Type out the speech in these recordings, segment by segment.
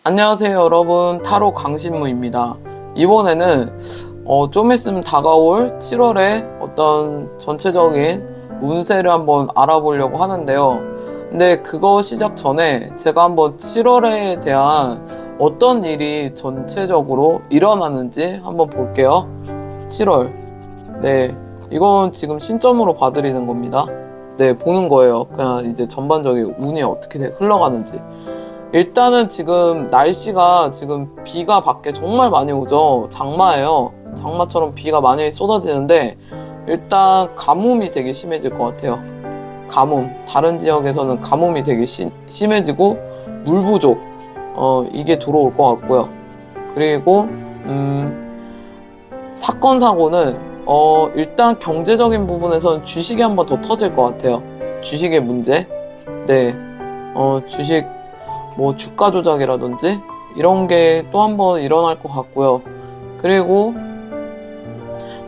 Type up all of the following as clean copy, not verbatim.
안녕하세요 여러분, 타로 강신무입니다. 이번에는 좀 있으면 다가올 7월의 어떤 전체적인 운세를 한번 알아보려고 하는데요. 근데 그거 시작 전에 제가 한번 7월에 대한 어떤 일이 전체적으로 일어나는지 한번 볼게요. 7월. 네, 이건 지금 신점으로 봐드리는 겁니다. 네, 보는 거예요. 그냥 이제 전반적인 운이 어떻게 흘러가는지. 일단은 지금 날씨가 지금 비가 밖에 정말 많이 오죠. 장마예요. 장마처럼 비가 많이 쏟아지는데 일단 가뭄이 되게 심해질 것 같아요. 가뭄. 다른 지역에서는 가뭄이 되게 심해지고 물 부족. 이게 들어올 것 같고요. 그리고 사건 사고는 일단 경제적인 부분에서는 주식이 한번 더 터질 것 같아요. 주식의 문제. 네. 주식 뭐 주가 조작이라든지 이런 게 또 한 번 일어날 것 같고요. 그리고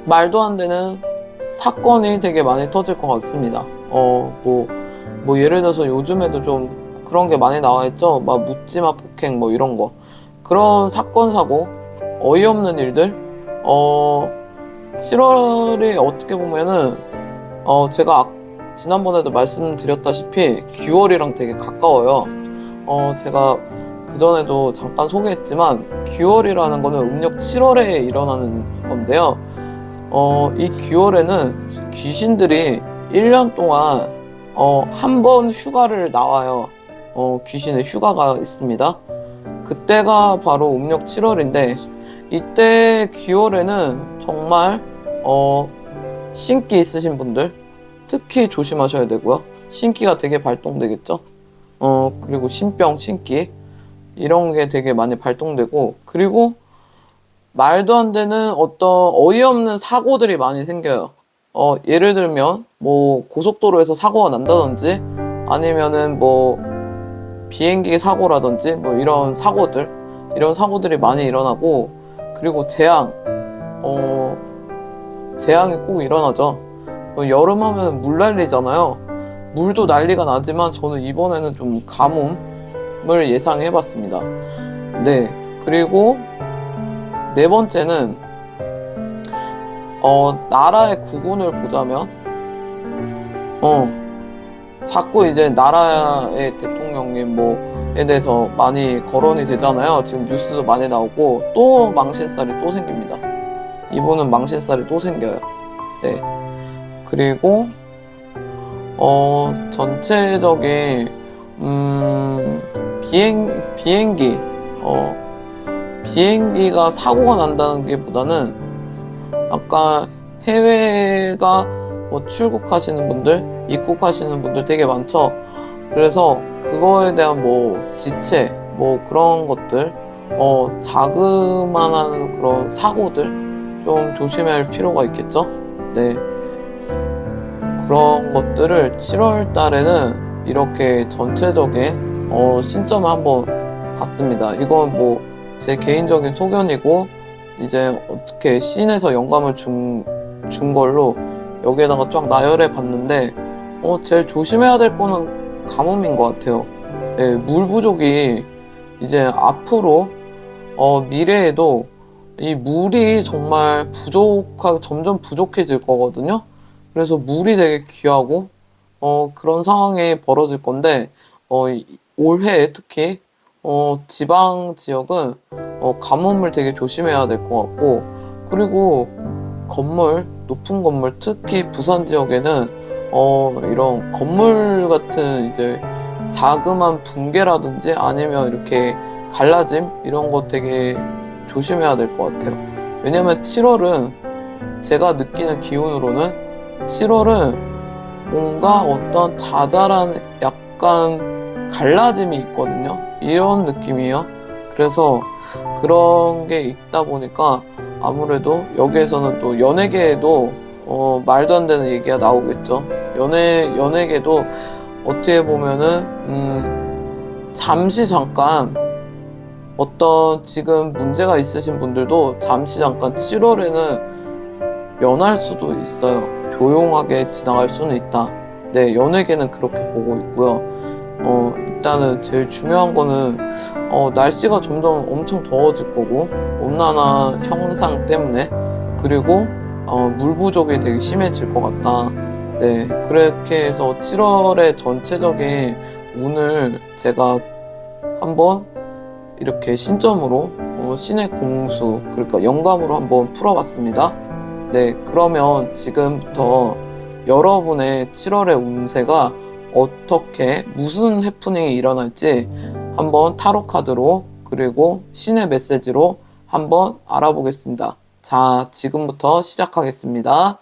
말도 안 되는 사건이 되게 많이 터질 것 같습니다. 뭐 예를 들어서 요즘에도 좀 그런 게 많이 나와 있죠. 막 묻지마 폭행 뭐 이런 거. 그런 사건 사고 어이없는 일들 7월이 어떻게 보면은 제가 지난번에도 말씀드렸다시피 9월이랑 되게 가까워요. 제가 그전에도 잠깐 소개했지만 9월이라는 거는 음력 7월에 일어나는 건데요. 이 9월에는 귀신들이 1년 동안 한 번 휴가를 나와요. 귀신의 휴가가 있습니다. 그때가 바로 음력 7월인데 이때 9월에는 정말 신기 있으신 분들 특히 조심하셔야 되고요. 신기가 되게 발동되겠죠. 그리고 신병, 신기 이런 게 되게 많이 발동되고, 그리고 말도 안 되는 어떤 어이없는 사고들이 많이 생겨요. 예를 들면 뭐 고속도로에서 사고가 난다든지 아니면은 뭐 비행기 사고라든지 뭐 이런 사고들이 많이 일어나고, 그리고 재앙이 꼭 일어나죠. 여름 하면 물 난리잖아요. 물도 난리가 나지만 저는 이번에는 좀 가뭄을 예상해봤습니다. 네, 그리고 네 번째는 나라의 국운을 보자면 자꾸 이제 나라의 대통령님 뭐에 대해서 많이 거론이 되잖아요. 지금 뉴스도 많이 나오고 또 망신살이 또 생깁니다. 이분은 망신살이 또 생겨요. 네, 그리고 전체적인 비행기가 사고가 난다는 게 보다는 아까 해외가 뭐 출국하시는 분들, 입국하시는 분들 되게 많죠. 그래서 그거에 대한 뭐 지체, 뭐 그런 것들, 자그마한 그런 사고들 좀 조심할 필요가 있겠죠. 네. 그런 것들을 7월 달에는 이렇게 전체적인 신점을 한번 봤습니다. 이건 뭐 제 개인적인 소견이고 이제 어떻게 씬에서 영감을 준 걸로 여기에다가 쫙 나열해 봤는데 제일 조심해야 될 거는 가뭄인 것 같아요. 네, 물 부족이 이제 앞으로 미래에도 이 물이 정말 점점 부족해질 거거든요. 그래서 물이 되게 귀하고 그런 상황이 벌어질 건데 올해 특히 지방 지역은 가뭄을 되게 조심해야 될 것 같고, 그리고 높은 건물, 특히 부산 지역에는 이런 건물 같은 이제 자그마한 붕괴라든지 아니면 이렇게 갈라짐 이런 거 되게 조심해야 될 것 같아요. 왜냐면 7월은 제가 느끼는 기운으로는 7월은 뭔가 어떤 자잘한 약간 갈라짐이 있거든요. 이런 느낌이에요. 그래서 그런 게 있다 보니까 아무래도 여기에서는 또 연예계에도 말도 안 되는 얘기가 나오겠죠. 연예계도 어떻게 보면은 잠시 잠깐 어떤 지금 문제가 있으신 분들도 잠시 잠깐 7월에는 면할 수도 있어요. 조용하게 지나갈 수는 있다. 네, 연예계는 그렇게 보고 있고요. 일단은 제일 중요한 거는 날씨가 점점 엄청 더워질 거고 온난화 현상 때문에 그리고 물 부족이 되게 심해질 것 같다. 네, 그렇게 해서 7월의 전체적인 운을 제가 한번 이렇게 신점으로 신의 공수 그러니까 영감으로 한번 풀어봤습니다. 네, 그러면 지금부터 여러분의 7월의 운세가 어떻게 무슨 해프닝이 일어날지 한번 타로 카드로 그리고 신의 메시지로 한번 알아보겠습니다. 자, 지금부터 시작하겠습니다.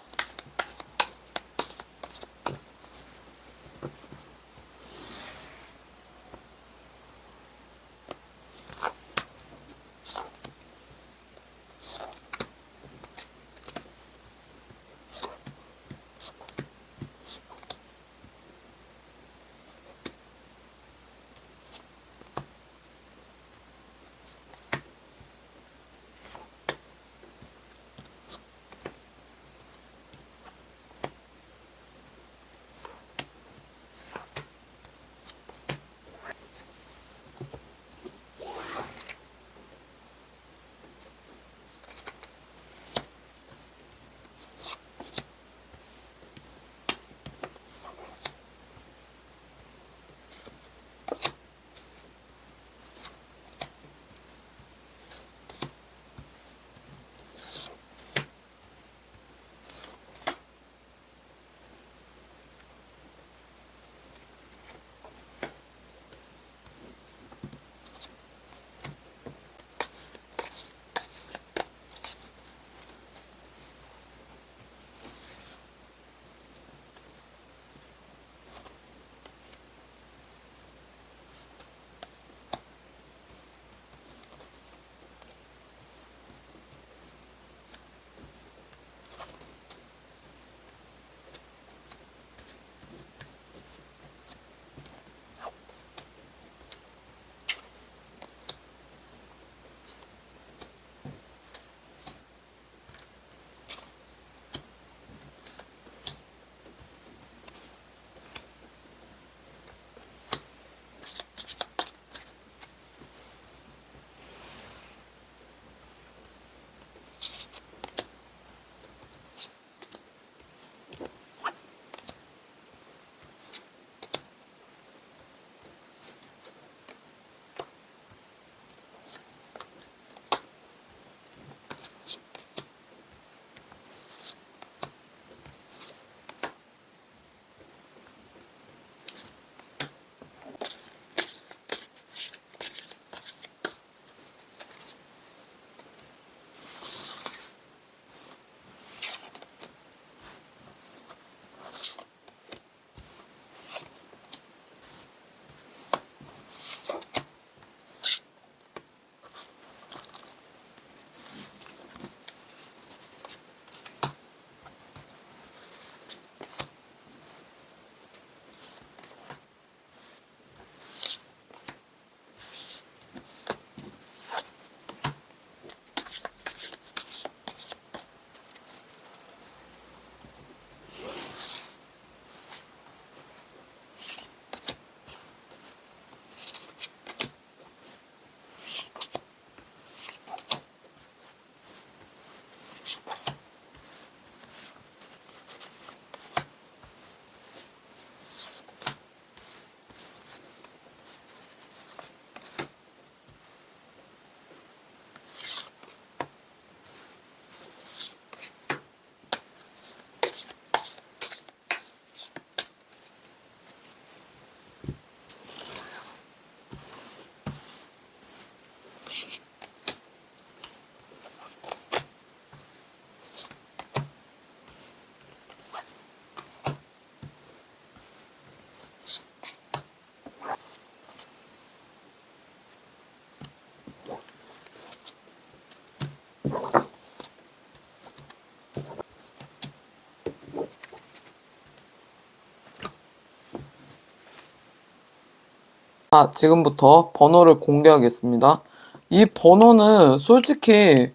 지금부터 번호를 공개하겠습니다. 이 번호는 솔직히,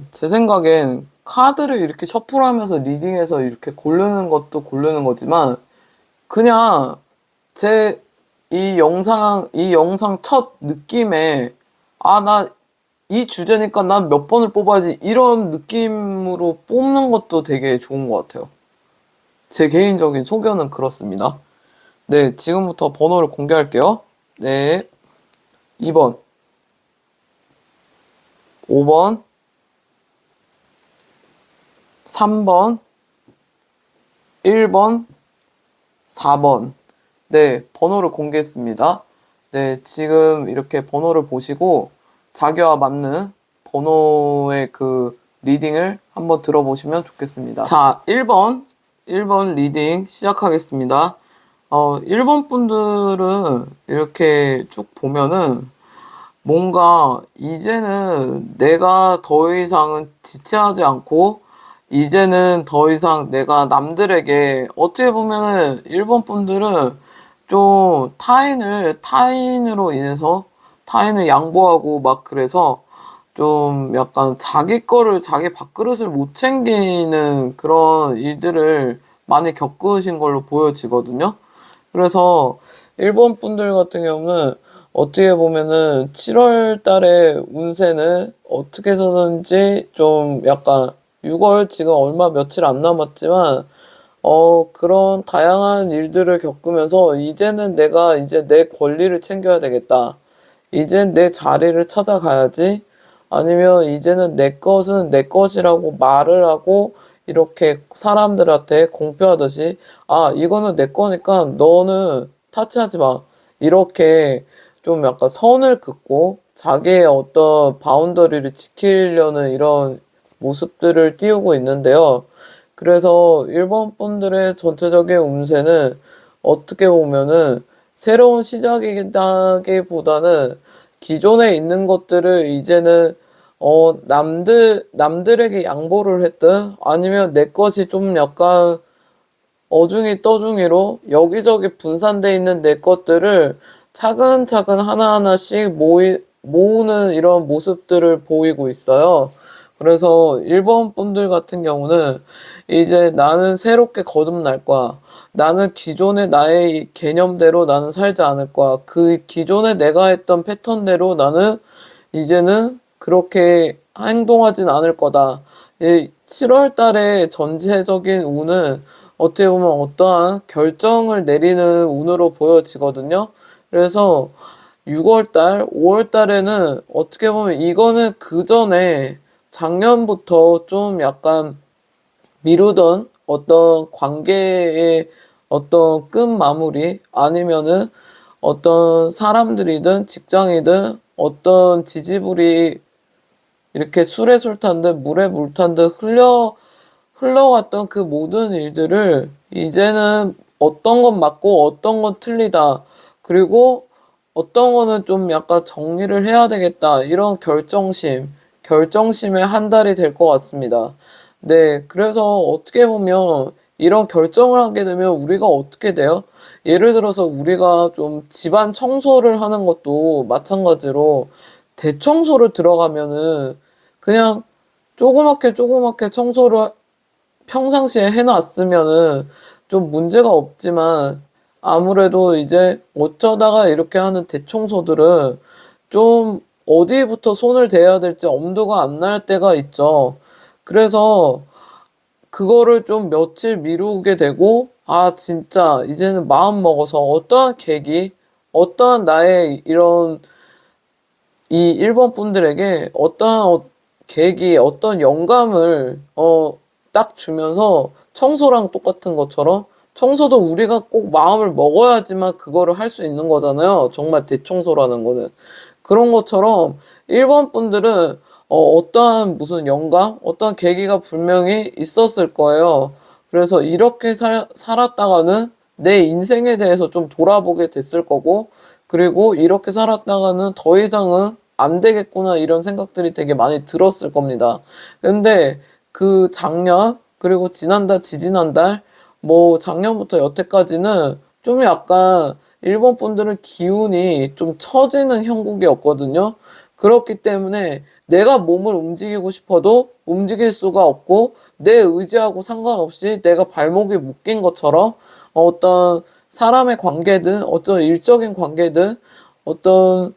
제 생각엔 카드를 이렇게 셔플하면서 리딩해서 이렇게 고르는 것도 고르는 거지만, 그냥 제 이 영상 첫 느낌에, 나 이 주제니까 난 몇 번을 뽑아야지, 이런 느낌으로 뽑는 것도 되게 좋은 것 같아요. 제 개인적인 소견은 그렇습니다. 네, 지금부터 번호를 공개할게요. 네, 2번, 5번, 3번, 1번, 4번. 네, 번호를 공개했습니다. 네, 지금 이렇게 번호를 보시고 자기와 맞는 번호의 그 리딩을 한번 들어보시면 좋겠습니다. 자, 1번 리딩 시작하겠습니다. 1번 분들은 이렇게 쭉 보면은 뭔가 이제는 내가 더 이상은 지체하지 않고, 이제는 더 이상 내가 남들에게, 어떻게 보면은 일본 분들은 좀 타인으로 인해서 타인을 양보하고 막, 그래서 좀 약간 자기 밥그릇을 못 챙기는 그런 일들을 많이 겪으신 걸로 보여지거든요. 그래서 일본 분들 같은 경우는 어떻게 보면은 7월 달에 운세는 어떻게 해서든지 좀 약간, 6월 지금 얼마 며칠 안 남았지만 그런 다양한 일들을 겪으면서 이제는 내가 이제 내 권리를 챙겨야 되겠다. 이제 내 자리를 찾아가야지. 아니면 이제는 내 것은 내 것이라고 말을 하고, 이렇게 사람들한테 공표하듯이, 이거는 내 거니까 너는 타치하지 마. 이렇게 좀 약간 선을 긋고 자기의 어떤 바운더리를 지키려는 이런 모습들을 띄우고 있는데요. 그래서 일본 분들의 전체적인 운세는 어떻게 보면은 새로운 시작이기보다는 기존에 있는 것들을 이제는 남들에게 양보를 했든, 아니면 내 것이 좀 약간 어중이 떠중이로 여기저기 분산돼 있는 내 것들을 차근차근 하나하나씩 모으는 이런 모습들을 보이고 있어요. 그래서 일본 분들 같은 경우는 이제 나는 새롭게 거듭날 거야. 나는 기존의 나의 개념대로 나는 살지 않을 거야. 그 기존에 내가 했던 패턴대로 나는 이제는 그렇게 행동하진 않을 거다. 7월 달에 전체적인 운은 어떻게 보면 어떠한 결정을 내리는 운으로 보여지거든요. 그래서 6월 달, 5월 달에는 어떻게 보면 이거는 그 전에 작년부터 좀 약간 미루던 어떤 관계의 어떤 끝 마무리, 아니면은 어떤 사람들이든 직장이든 어떤 지지불이 이렇게 술에 술 탄 듯 물에 물 탄 듯 흘러갔던 그 모든 일들을 이제는 어떤 건 맞고 어떤 건 틀리다. 그리고 어떤 거는 좀 약간 정리를 해야 되겠다. 이런 결정심의 한 달이 될 것 같습니다. 네, 그래서 어떻게 보면 이런 결정을 하게 되면 우리가 어떻게 돼요? 예를 들어서 우리가 좀 집안 청소를 하는 것도 마찬가지로, 대청소를 들어가면은 그냥 조그맣게 청소를 평상시에 해놨으면은 좀 문제가 없지만, 아무래도 이제 어쩌다가 이렇게 하는 대청소들은 좀 어디부터 손을 대야 될지 엄두가 안 날 때가 있죠. 그래서 그거를 좀 며칠 미루게 되고, 진짜 이제는 마음 먹어서 어떠한 계기, 어떠한 나의 이런 이 일본 분들에게 어떠한 계기, 어떤 영감을 딱 주면서, 청소랑 똑같은 것처럼 청소도 우리가 꼭 마음을 먹어야지만 그거를 할 수 있는 거잖아요. 정말 대청소라는 거는. 그런 것처럼 일본 분들은 어떠한 무슨 영감, 어떠한 계기가 분명히 있었을 거예요. 그래서 이렇게 살았다가는 내 인생에 대해서 좀 돌아보게 됐을 거고, 그리고 이렇게 살았다가는 더 이상은 안 되겠구나, 이런 생각들이 되게 많이 들었을 겁니다. 근데 그 작년, 그리고 지난달, 지지난달, 뭐 작년부터 여태까지는 좀 약간 일본 분들은 기운이 좀 처지는 형국이었거든요. 그렇기 때문에 내가 몸을 움직이고 싶어도 움직일 수가 없고 내 의지하고 상관없이 내가 발목이 묶인 것처럼 어떤 사람의 관계든 어떤 일적인 관계든 어떤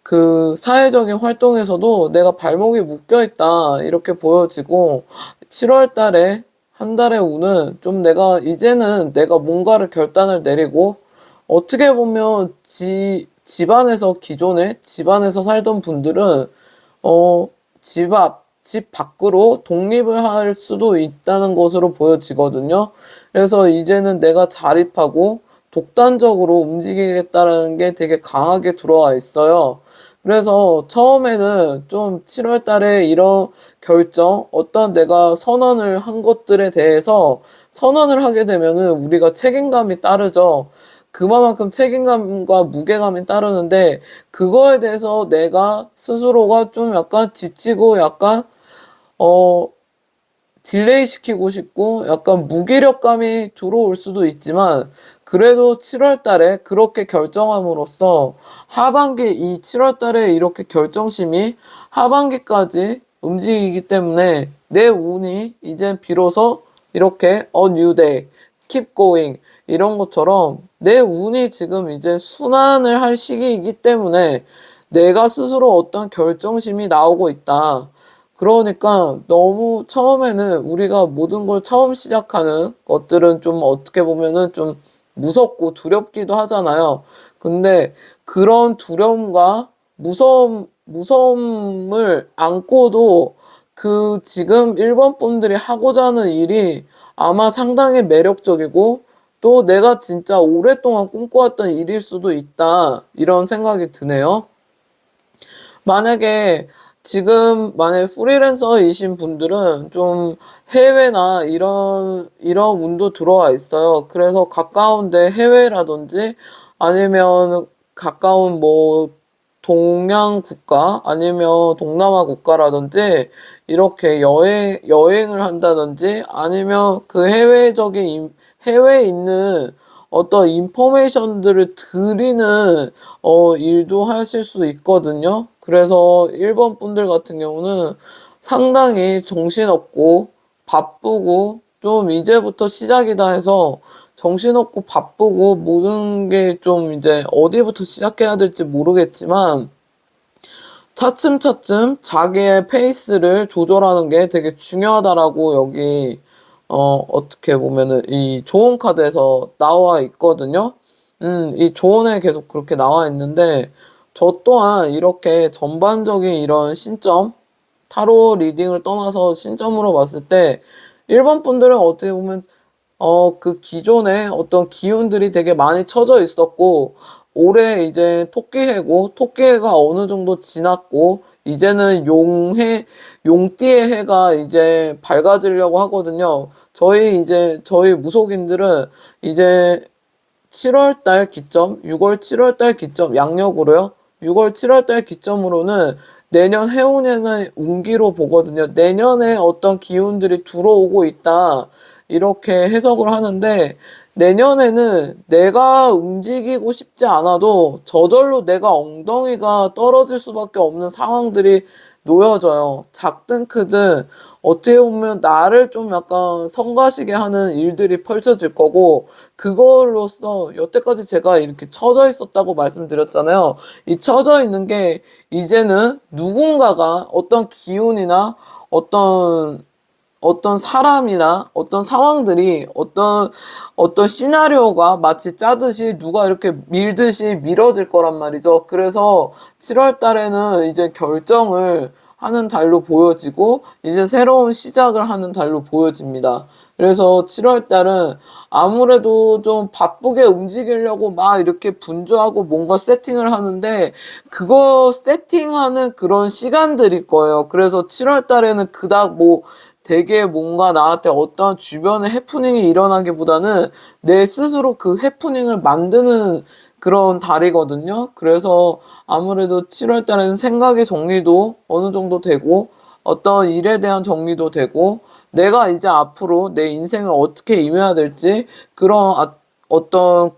그 사회적인 활동에서도 내가 발목이 묶여 있다 이렇게 보여지고 7월 달에 한 달의 운은 좀 내가 이제는 내가 뭔가를 결단을 내리고 어떻게 보면 집안에서 기존에 집안에서 살던 분들은 집 밖으로 독립을 할 수도 있다는 것으로 보여지거든요. 그래서 이제는 내가 자립하고 독단적으로 움직이겠다라는 게 되게 강하게 들어와 있어요. 그래서 처음에는 좀 7월 달에 이런 결정, 어떤 내가 선언을 한 것들에 대해서 선언을 하게 되면은 우리가 책임감이 따르죠. 그만큼 책임감과 무게감이 따르는데 그거에 대해서 내가 스스로가 좀 약간 지치고 약간 어 딜레이 시키고 싶고 약간 무기력감이 들어올 수도 있지만 그래도 7월 달에 그렇게 결정함으로써 하반기 이 7월 달에 이렇게 결정심이 하반기까지 움직이기 때문에 내 운이 이제 비로소 이렇게 a new day, keep going 이런 것처럼 내 운이 지금 이제 순환을 할 시기이기 때문에 내가 스스로 어떤 결정심이 나오고 있다. 그러니까 너무 처음에는 우리가 모든 걸 처음 시작하는 것들은 좀 어떻게 보면은 좀 무섭고 두렵기도 하잖아요. 근데 그런 두려움과 무서움을 안고도 그 지금 일본 분들이 하고자 하는 일이 아마 상당히 매력적이고 또 내가 진짜 오랫동안 꿈꿔왔던 일일 수도 있다. 이런 생각이 드네요. 만약에 지금 만약 프리랜서이신 분들은 좀 해외나 이런 운도 들어와 있어요. 그래서 가까운데 해외라든지 아니면 가까운 뭐 동양 국가 아니면 동남아 국가라든지 이렇게 여행을 한다든지 아니면 그 해외에 있는 어떤 인포메이션들을 드리는 일도 하실 수 있거든요. 그래서 일본 분들 같은 경우는 상당히 정신없고 바쁘고 좀 이제부터 시작이다 해서 정신없고 바쁘고 모든 게 좀 이제 어디부터 시작해야 될지 모르겠지만 차츰차츰 자기의 페이스를 조절하는 게 되게 중요하다라고 여기 어떻게 보면은 이 조언 카드에서 나와 있거든요. 이 조언에 계속 그렇게 나와 있는데 저 또한 이렇게 전반적인 이런 신점, 타로 리딩을 떠나서 신점으로 봤을 때 일본 분들은 어떻게 보면 그 기존에 어떤 기운들이 되게 많이 쳐져 있었고, 올해 이제 토끼해가 어느 정도 지났고, 이제는 용띠의 해가 이제 밝아지려고 하거든요. 저희 무속인들은 이제 7월 달 기점, 6월 7월 달 기점, 양력으로요. 6월 7월 달 기점으로는 내년 해운에는 운기로 보거든요. 내년에 어떤 기운들이 들어오고 있다. 이렇게 해석을 하는데 내년에는 내가 움직이고 싶지 않아도 저절로 내가 엉덩이가 떨어질 수밖에 없는 상황들이 놓여져요. 작든 크든 어떻게 보면 나를 좀 약간 성가시게 하는 일들이 펼쳐질 거고 그걸로써 여태까지 제가 이렇게 처져 있었다고 말씀드렸잖아요. 이 처져 있는 게 이제는 누군가가 어떤 기운이나 어떤 사람이나 어떤 상황들이 어떤 시나리오가 마치 짜듯이 누가 이렇게 밀듯이 밀어질 거란 말이죠. 그래서 7월 달에는 이제 결정을 하는 달로 보여지고 이제 새로운 시작을 하는 달로 보여집니다. 그래서 7월 달은 아무래도 좀 바쁘게 움직이려고 막 이렇게 분주하고 뭔가 세팅을 하는데 그거 세팅하는 그런 시간들일 거예요. 그래서 7월 달에는 그닥 뭐 되게 뭔가 나한테 어떤 주변에 해프닝이 일어나기보다는 내 스스로 그 해프닝을 만드는 그런 달이거든요. 그래서 아무래도 7월 달에는 생각의 정리도 어느 정도 되고 어떤 일에 대한 정리도 되고 내가 이제 앞으로 내 인생을 어떻게 임해야 될지 그런 어떤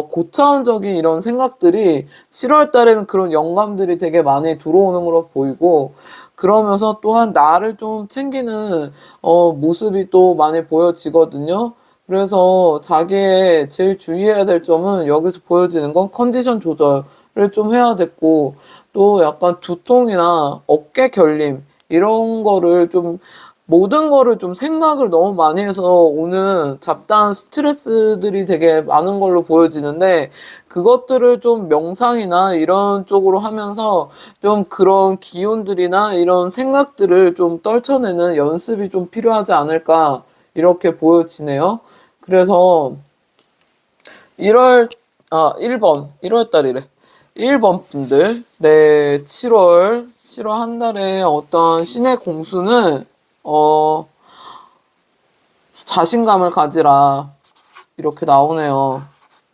고차원적인 이런 생각들이 7월 달에는 그런 영감들이 되게 많이 들어오는 걸로 보이고, 그러면서 또한 나를 좀 챙기는 모습이 또 많이 보여지거든요. 그래서 자기의 제일 주의해야 될 점은 여기서 보여지는 건 컨디션 조절을 좀 해야 됐고, 또 약간 두통이나 어깨 결림 이런 거를 좀, 모든 거를 좀 생각을 너무 많이 해서 오는 잡다한 스트레스들이 되게 많은 걸로 보여지는데, 그것들을 좀 명상이나 이런 쪽으로 하면서 좀 그런 기운들이나 이런 생각들을 좀 떨쳐내는 연습이 좀 필요하지 않을까 이렇게 보여지네요. 그래서 1월 1월 달이래. 1번 분들, 네, 7월 한 달에 어떤 신의 공수는, 자신감을 가지라. 이렇게 나오네요.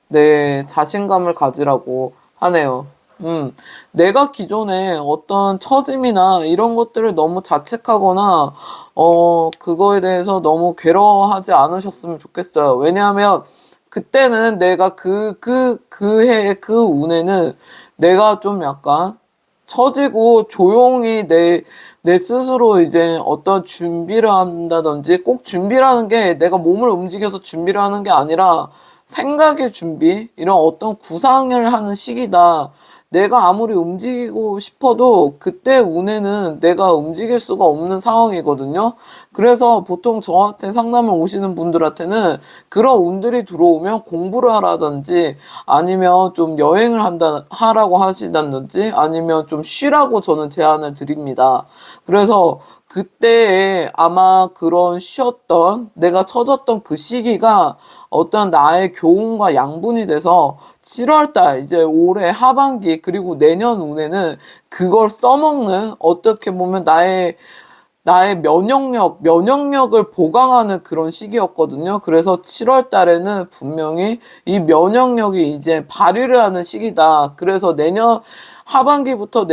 네, 자신감을 가지라고 하네요. 내가 기존에 어떤 처짐이나 이런 것들을 너무 자책하거나, 그거에 대해서 너무 괴로워하지 않으셨으면 좋겠어요. 왜냐하면, 그때는 내가 그 해, 그 운에는 내가 좀 약간 처지고 조용히 내 스스로 이제 어떤 준비를 한다든지, 꼭 준비라는 게 내가 몸을 움직여서 준비를 하는 게 아니라 생각의 준비, 이런 어떤 구상을 하는 시기다. 내가 아무리 움직이고 싶어도 그때 운에는 내가 움직일 수가 없는 상황이거든요. 그래서 보통 저한테 상담을 오시는 분들한테는 그런 운들이 들어오면 공부를 하라든지, 아니면 좀 여행을 하라고 하시다든지, 아니면 좀 쉬라고 저는 제안을 드립니다. 그래서 그때에 아마 그런 쉬었던, 내가 처졌던 그 시기가 어떤 나의 교훈과 양분이 돼서 7월달, 이제 올해 하반기, 그리고 내년 운에는 그걸 써먹는, 어떻게 보면 나의 면역력을 보강하는 그런 시기였거든요. 그래서 7월 달에는 분명히 이 면역력이 이제 발휘를 하는 시기다. 그래서 하반기부터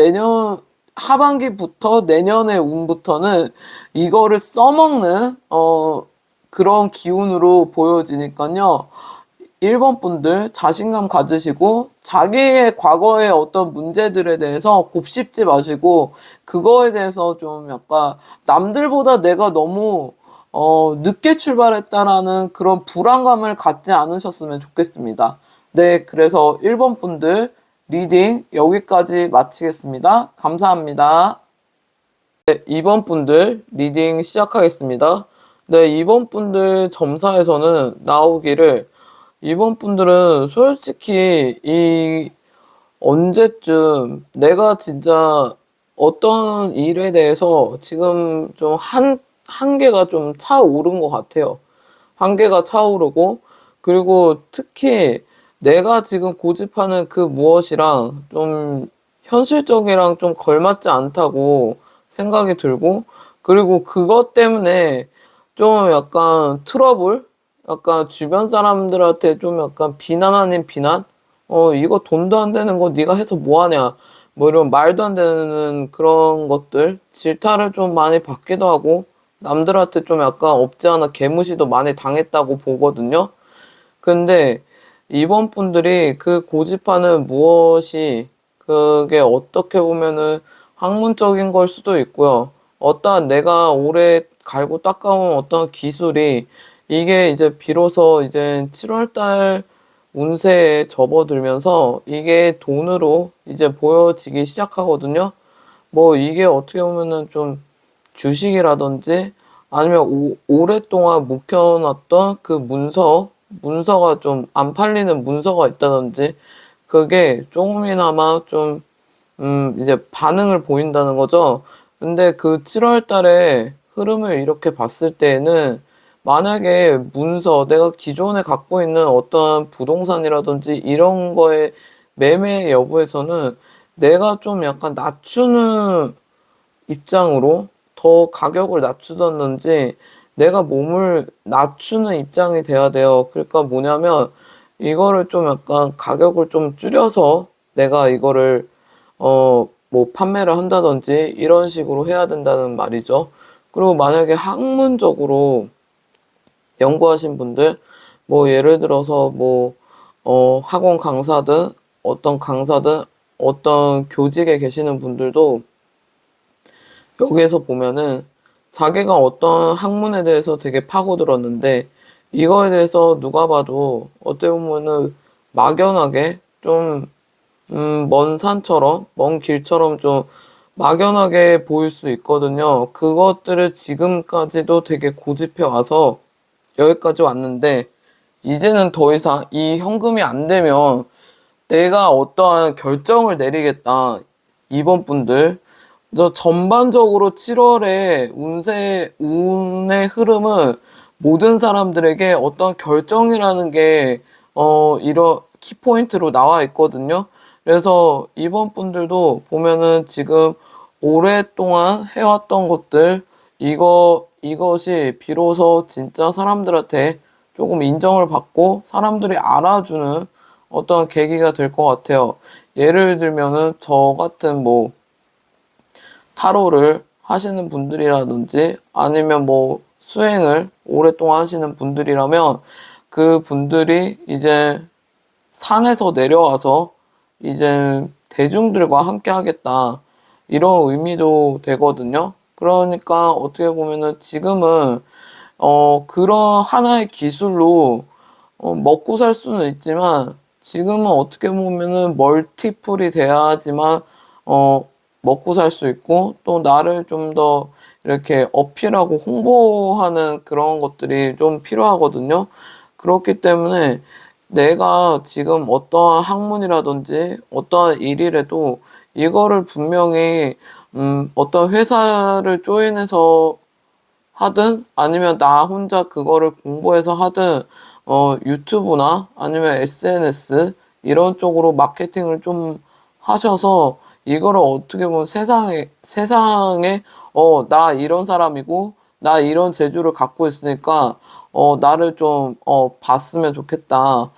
내년의 운부터는 이거를 써먹는, 그런 기운으로 보여지니까요. 1번 분들 자신감 가지시고, 자기의 과거의 어떤 문제들에 대해서 곱씹지 마시고, 그거에 대해서 좀 약간 남들보다 내가 너무 늦게 출발했다라는 그런 불안감을 갖지 않으셨으면 좋겠습니다. 네, 그래서 1번 분들 리딩 여기까지 마치겠습니다. 감사합니다. 네, 2번 분들 리딩 시작하겠습니다. 네, 2번 분들 점사에서는 나오기를, 이번 분들은 솔직히 언제쯤 내가 진짜 어떤 일에 대해서 지금 좀 한계가 좀 차오른 것 같아요. 한계가 차오르고, 그리고 특히 내가 지금 고집하는 그 무엇이랑 좀 현실적이랑 좀 걸맞지 않다고 생각이 들고, 그리고 그것 때문에 좀 약간 트러블? 약간 주변 사람들한테 좀 약간 비난 아닌 비난? 이거 돈도 안 되는 거 네가 해서 뭐 하냐? 뭐 이런 말도 안 되는 그런 것들, 질타를 좀 많이 받기도 하고, 남들한테 좀 약간 없지 않아 개무시도 많이 당했다고 보거든요. 근데 이번 분들이 그 고집하는 무엇이, 그게 어떻게 보면은 학문적인 걸 수도 있고요. 어떠한 내가 오래 갈고 닦아온 어떤 기술이, 이게 이제 비로소 이제 7월달 운세에 접어들면서 이게 돈으로 이제 보여지기 시작하거든요. 뭐 이게 어떻게 보면은 좀 주식이라든지, 아니면 오랫동안 묵혀놨던 그 문서가 좀 안 팔리는 문서가 있다든지, 그게 조금이나마 좀, 이제 반응을 보인다는 거죠. 근데 그 7월 달에 흐름을 이렇게 봤을 때에는, 만약에 내가 기존에 갖고 있는 어떠한 부동산이라든지 이런 거에 매매 여부에서는 내가 좀 약간 낮추는 입장으로 더 가격을 낮추던지, 내가 몸을 낮추는 입장이 돼야 돼요. 그러니까 뭐냐면, 이거를 좀 약간 가격을 좀 줄여서 내가 이거를 뭐 판매를 한다든지 이런 식으로 해야 된다는 말이죠. 그리고 만약에 학문적으로 연구하신 분들, 뭐 예를 들어서 뭐 학원 강사든 어떤 강사든 어떤 교직에 계시는 분들도 여기에서 보면은 자기가 어떤 학문에 대해서 되게 파고들었는데 이거에 대해서 누가 봐도 어떻게 보면은 막연하게 좀 먼 산처럼, 먼 길처럼 좀 막연하게 보일 수 있거든요. 그것들을 지금까지도 되게 고집해 와서 여기까지 왔는데, 이제는 더 이상 이 현금이 안 되면 내가 어떠한 결정을 내리겠다. 이번 분들. 저 전반적으로 7월에 운의 흐름은 모든 사람들에게 어떤 결정이라는 게, 이런 키포인트로 나와 있거든요. 그래서 이번 분들도 보면은 지금 오랫동안 해왔던 것들, 이것이 비로소 진짜 사람들한테 조금 인정을 받고 사람들이 알아주는 어떤 계기가 될 것 같아요. 예를 들면은 저 같은 뭐 타로를 하시는 분들이라든지 아니면 뭐 수행을 오랫동안 하시는 분들이라면 그 분들이 이제 산에서 내려와서 이제 대중들과 함께 하겠다. 이런 의미도 되거든요. 그러니까 어떻게 보면은 지금은 그런 하나의 기술로 먹고 살 수는 있지만 지금은 어떻게 보면은 멀티플이 돼야지만 먹고 살 수 있고 또 나를 좀 더 이렇게 어필하고 홍보하는 그런 것들이 좀 필요하거든요. 그렇기 때문에 내가 지금 어떠한 학문이라든지 어떠한 일이라도 이거를 분명히 어떤 회사를 조인해서 하든 아니면 나 혼자 그거를 공부해서 하든 유튜브나 아니면 SNS 이런 쪽으로 마케팅을 좀 하셔서 이거를 어떻게 보면 세상에 나 이런 사람이고 나 이런 재주를 갖고 있으니까 나를 좀 봤으면 좋겠다.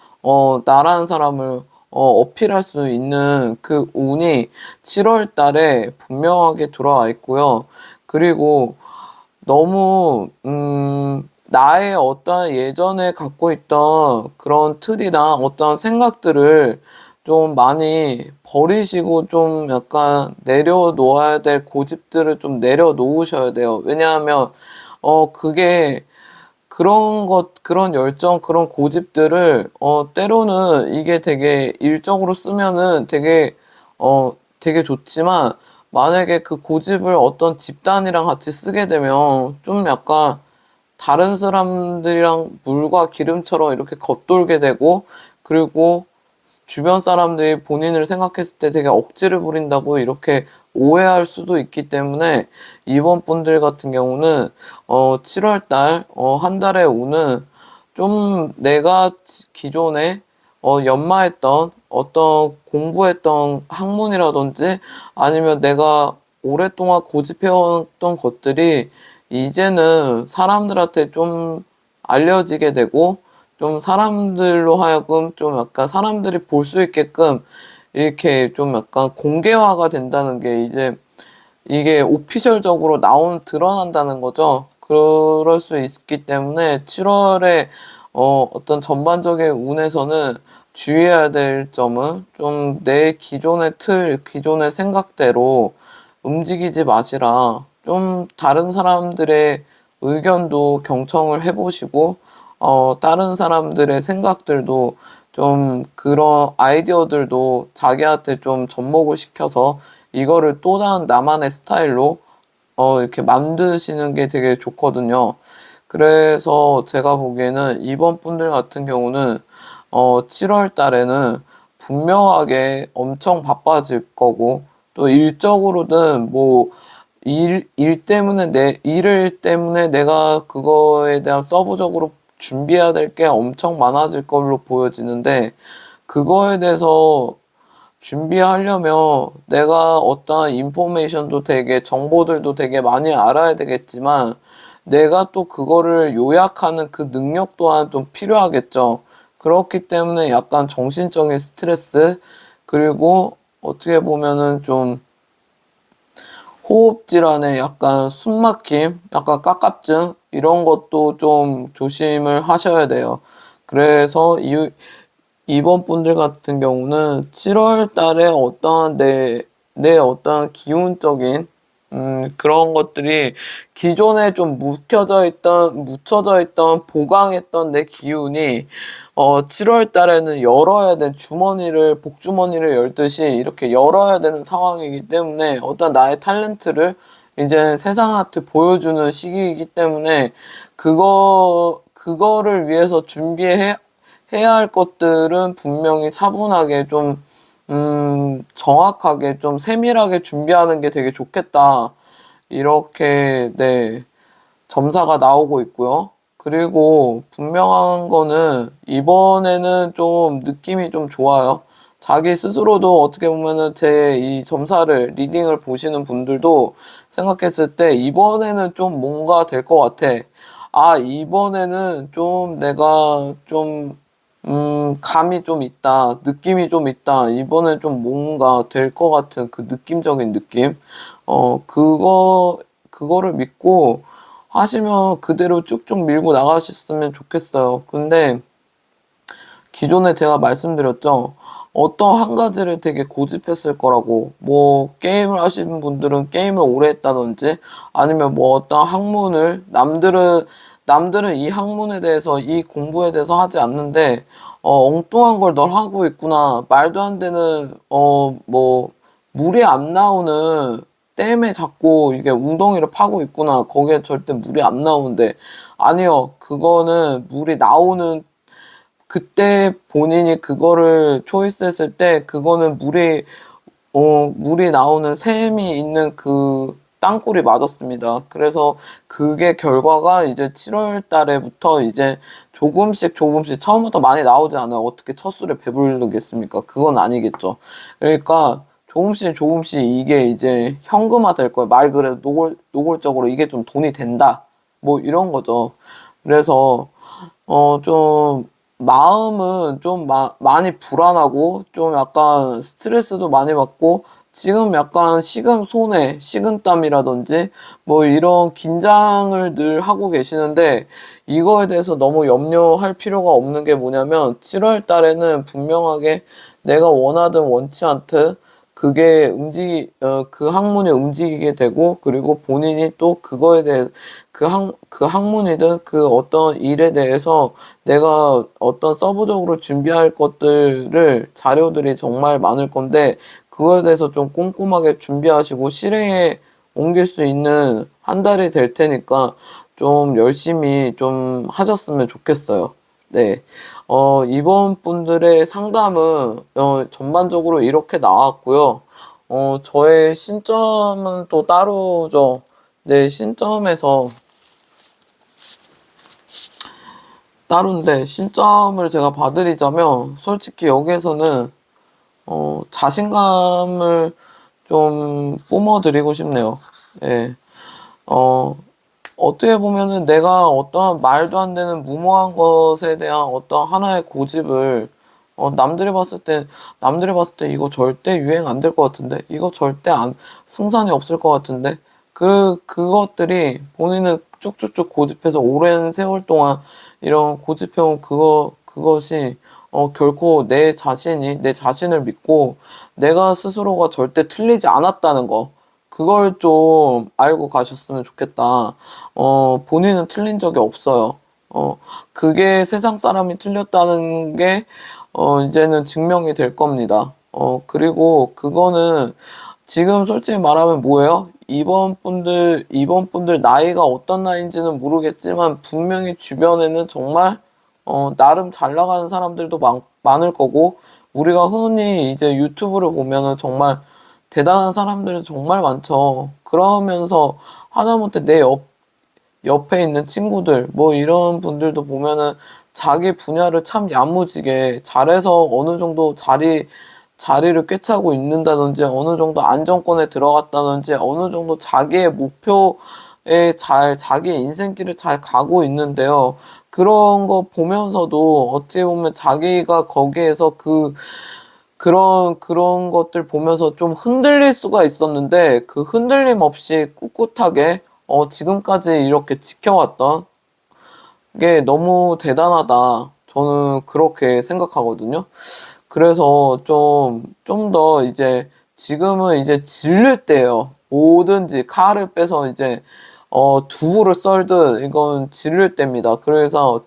나라는 사람을 어필할 수 있는 그 운이 7월 달에 분명하게 들어와 있고요. 그리고 너무 나의 어떤 예전에 갖고 있던 그런 틀이나 어떤 생각들을 좀 많이 버리시고 좀 약간 내려놓아야 될 고집들을 좀 내려놓으셔야 돼요. 왜냐하면 그게 그런 열정, 그런 고집들을 때로는 이게 되게 일적으로 쓰면은 되게 좋지만 만약에 그 고집을 어떤 집단이랑 같이 쓰게 되면 좀 약간 다른 사람들이랑 물과 기름처럼 이렇게 겉돌게 되고 그리고 주변 사람들이 본인을 생각했을 때 되게 억지를 부린다고 이렇게 오해할 수도 있기 때문에 이번 분들 같은 경우는 7월 달 한 달에 오는 좀 내가 기존에 연마했던 어떤 공부했던 학문이라든지 아니면 내가 오랫동안 고집해왔던 것들이 이제는 사람들한테 좀 알려지게 되고 좀 사람들로 하여금 좀 약간 사람들이 볼 수 있게끔 이렇게 좀 약간 공개화가 된다는 게 이제 이게 오피셜적으로 드러난다는 거죠. 그럴 수 있기 때문에 7월에 어떤 전반적인 운에서는 주의해야 될 점은 좀 내 기존의 기존의 생각대로 움직이지 마시라. 좀 다른 사람들의 의견도 경청을 해보시고, 다른 사람들의 생각들도 좀 그런 아이디어들도 자기한테 좀 접목을 시켜서 이거를 또 다른 나만의 스타일로 이렇게 만드시는 게 되게 좋거든요. 그래서 제가 보기에는 이번 분들 같은 경우는 7월 달에는 분명하게 엄청 바빠질 거고 또 일적으로는 뭐 일을 때문에 내가 그거에 대한 서브적으로 준비해야 될 게 엄청 많아질 걸로 보여지는데 그거에 대해서 준비하려면 내가 어떠한 인포메이션도 되게 정보들도 되게 많이 알아야 되겠지만 내가 또 그거를 요약하는 그 능력 또한 좀 필요하겠죠. 그렇기 때문에 약간 정신적인 스트레스 그리고 어떻게 보면은 좀 호흡 질환에 약간 숨막힘, 약간 깝깝증 이런 것도 좀 조심을 하셔야 돼요. 그래서 이번 분들 같은 경우는 7월 달에 어떠한 내 어떠한 기운적인 그런 것들이 기존에 좀 묻혀져 있던, 보강했던 내 기운이, 7월 달에는 열어야 된 복주머니를 열듯이 이렇게 열어야 되는 상황이기 때문에 어떤 나의 탤런트를 이제 세상한테 보여주는 시기이기 때문에 그거를 위해서 해야 할 것들은 분명히 차분하게 좀 정확하게 좀 세밀하게 준비하는 게 되게 좋겠다. 이렇게, 네, 점사가 나오고 있고요. 그리고 분명한 거는 이번에는 좀 느낌이 좀 좋아요. 자기 스스로도 어떻게 보면은 제 이 점사를, 리딩을 보시는 분들도 생각했을 때 이번에는 좀 뭔가 될 것 같아. 아, 이번에는 좀 내가 좀 감이 좀 있다. 느낌이 좀 있다. 이번에 좀 뭔가 될 것 같은 그 느낌적인 느낌. 그거를 믿고 하시면 그대로 쭉쭉 밀고 나가셨으면 좋겠어요. 근데 기존에 제가 말씀드렸죠. 어떤 한 가지를 되게 고집했을 거라고. 뭐, 게임을 하시는 분들은 게임을 오래 했다든지, 아니면 뭐 어떤 학문을, 남들은 이 학문에 대해서, 이 공부에 대해서 하지 않는데, 엉뚱한 걸 널 하고 있구나. 말도 안 되는, 물이 안 나오는, 댐에 자꾸 이게 웅덩이를 파고 있구나. 거기에 절대 물이 안 나오는데. 아니요. 그거는 물이 나오는 그때 본인이 그거를 초이스했을 때 그거는 물이 나오는 샘이 있는 그 땅굴이 맞았습니다. 그래서 그게 결과가 이제 7월 달에부터 이제 조금씩 처음부터 많이 나오지 않아요. 어떻게 첫 술에 배부르겠습니까? 그건 아니겠죠. 그러니까 조금씩 이게 이제 현금화 될 거예요. 말 그대로 노골적으로 이게 좀 돈이 된다. 뭐 이런 거죠. 그래서 좀, 마음은 좀 많이 불안하고, 좀 약간 스트레스도 많이 받고, 지금 약간 식은땀이라든지, 뭐 이런 긴장을 늘 하고 계시는데, 이거에 대해서 너무 염려할 필요가 없는 게 뭐냐면, 7월 달에는 분명하게 내가 원하든 원치 않든, 그 학문이 움직이게 되고, 그리고 본인이 또 그거에 대해, 그 학문이든 그 어떤 일에 대해서 내가 어떤 서브적으로 준비할 자료들이 정말 많을 건데, 그거에 대해서 좀 꼼꼼하게 준비하시고 실행에 옮길 수 있는 한 달이 될 테니까 좀 열심히 좀 하셨으면 좋겠어요. 네. 이번 분들의 상담은, 전반적으로 이렇게 나왔고요. 저의 신점은 또 따로죠. 네, 신점에서 따로인데, 신점을 제가 봐드리자면, 솔직히 여기에서는, 자신감을 좀 뿜어드리고 싶네요. 예. 어떻게 보면은 내가 어떠한 말도 안 되는 무모한 것에 대한 어떤 하나의 고집을 남들이 봤을 때 이거 절대 유행 안 될 것 같은데 이거 절대 안 승산이 없을 것 같은데 그것들이 본인은 쭉쭉쭉 고집해서 오랜 세월 동안 이런 고집해온 그것이 결코 내 자신을 믿고 내가 스스로가 절대 틀리지 않았다는 거 그걸 좀 알고 가셨으면 좋겠다. 본인은 틀린 적이 없어요. 그게 세상 사람이 틀렸다는 게, 이제는 증명이 될 겁니다. 그리고 그거는 지금 솔직히 말하면 뭐예요? 이번 분들 나이가 어떤 나이인지는 모르겠지만, 분명히 주변에는 정말, 나름 잘 나가는 사람들도 많을 거고, 우리가 흔히 이제 유튜브를 보면은 정말 대단한 사람들이 정말 많죠. 그러면서 하다못해 옆에 있는 친구들, 뭐 이런 분들도 보면은 자기 분야를 참 야무지게 잘해서 어느 정도 자리를 꿰차고 있는다든지, 어느 정도 안정권에 들어갔다든지, 어느 정도 자기의 자기의 인생길을 잘 가고 있는데요. 그런 거 보면서도 어떻게 보면 자기가 거기에서 그런 것들 보면서 좀 흔들릴 수가 있었는데, 그 흔들림 없이 꿋꿋하게, 지금까지 이렇게 지켜왔던 게 너무 대단하다. 저는 그렇게 생각하거든요. 그래서 좀 더 이제 지금은 이제 질릴 때예요. 뭐든지 칼을 빼서 이제 두부를 썰든 이건 질릴 때입니다. 그래서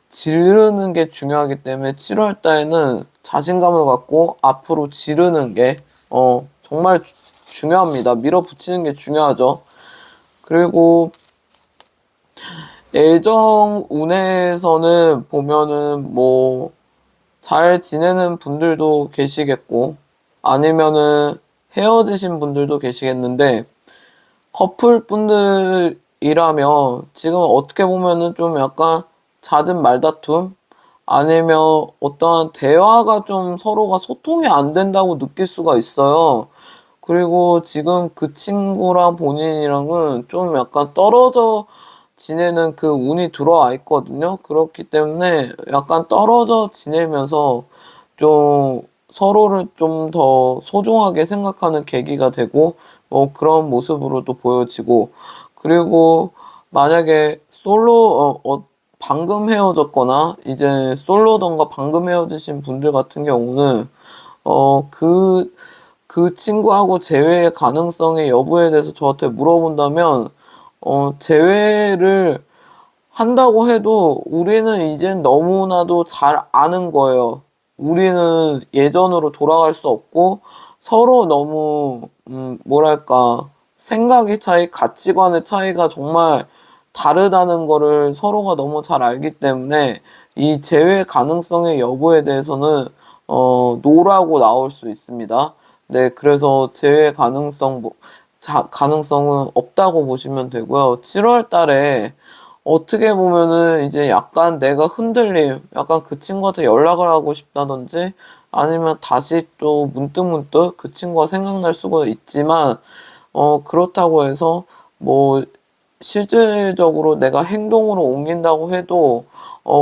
지르는 게 중요하기 때문에 7월 달에는 자신감을 갖고 앞으로 지르는 게 정말 중요합니다. 밀어붙이는 게 중요하죠. 그리고 애정 운에서는 보면은 뭐 잘 지내는 분들도 계시겠고 아니면은 헤어지신 분들도 계시겠는데 커플 분들이라면 지금 어떻게 보면은 좀 약간 잦은 말다툼 아니면 어떠한 대화가 좀 서로가 소통이 안 된다고 느낄 수가 있어요. 그리고 지금 그 친구랑 본인이랑은 좀 약간 떨어져 지내는 그 운이 들어와 있거든요. 그렇기 때문에 약간 떨어져 지내면서 좀 서로를 좀 더 소중하게 생각하는 계기가 되고 뭐 그런 모습으로도 보여지고 그리고 만약에 방금 헤어졌거나 이제 솔로던가 방금 헤어지신 분들 같은 경우는 그 친구하고 재회의 가능성의 여부에 대해서 저한테 물어본다면 재회를 한다고 해도 우리는 이젠 너무나도 잘 아는 거예요. 우리는 예전으로 돌아갈 수 없고 서로 너무 뭐랄까 생각의 차이, 가치관의 차이가 정말 다르다는 거를 서로가 너무 잘 알기 때문에 이 재회 가능성의 여부에 대해서는 노라고 나올 수 있습니다. 네, 그래서 재회 가능성은 없다고 보시면 되고요. 7월 달에 어떻게 보면은 이제 약간 내가 흔들림, 약간 그 친구한테 연락을 하고 싶다든지 아니면 다시 또 문득문득 그 친구가 생각날 수가 있지만, 그렇다고 해서 뭐 실질적으로 내가 행동으로 옮긴다고 해도,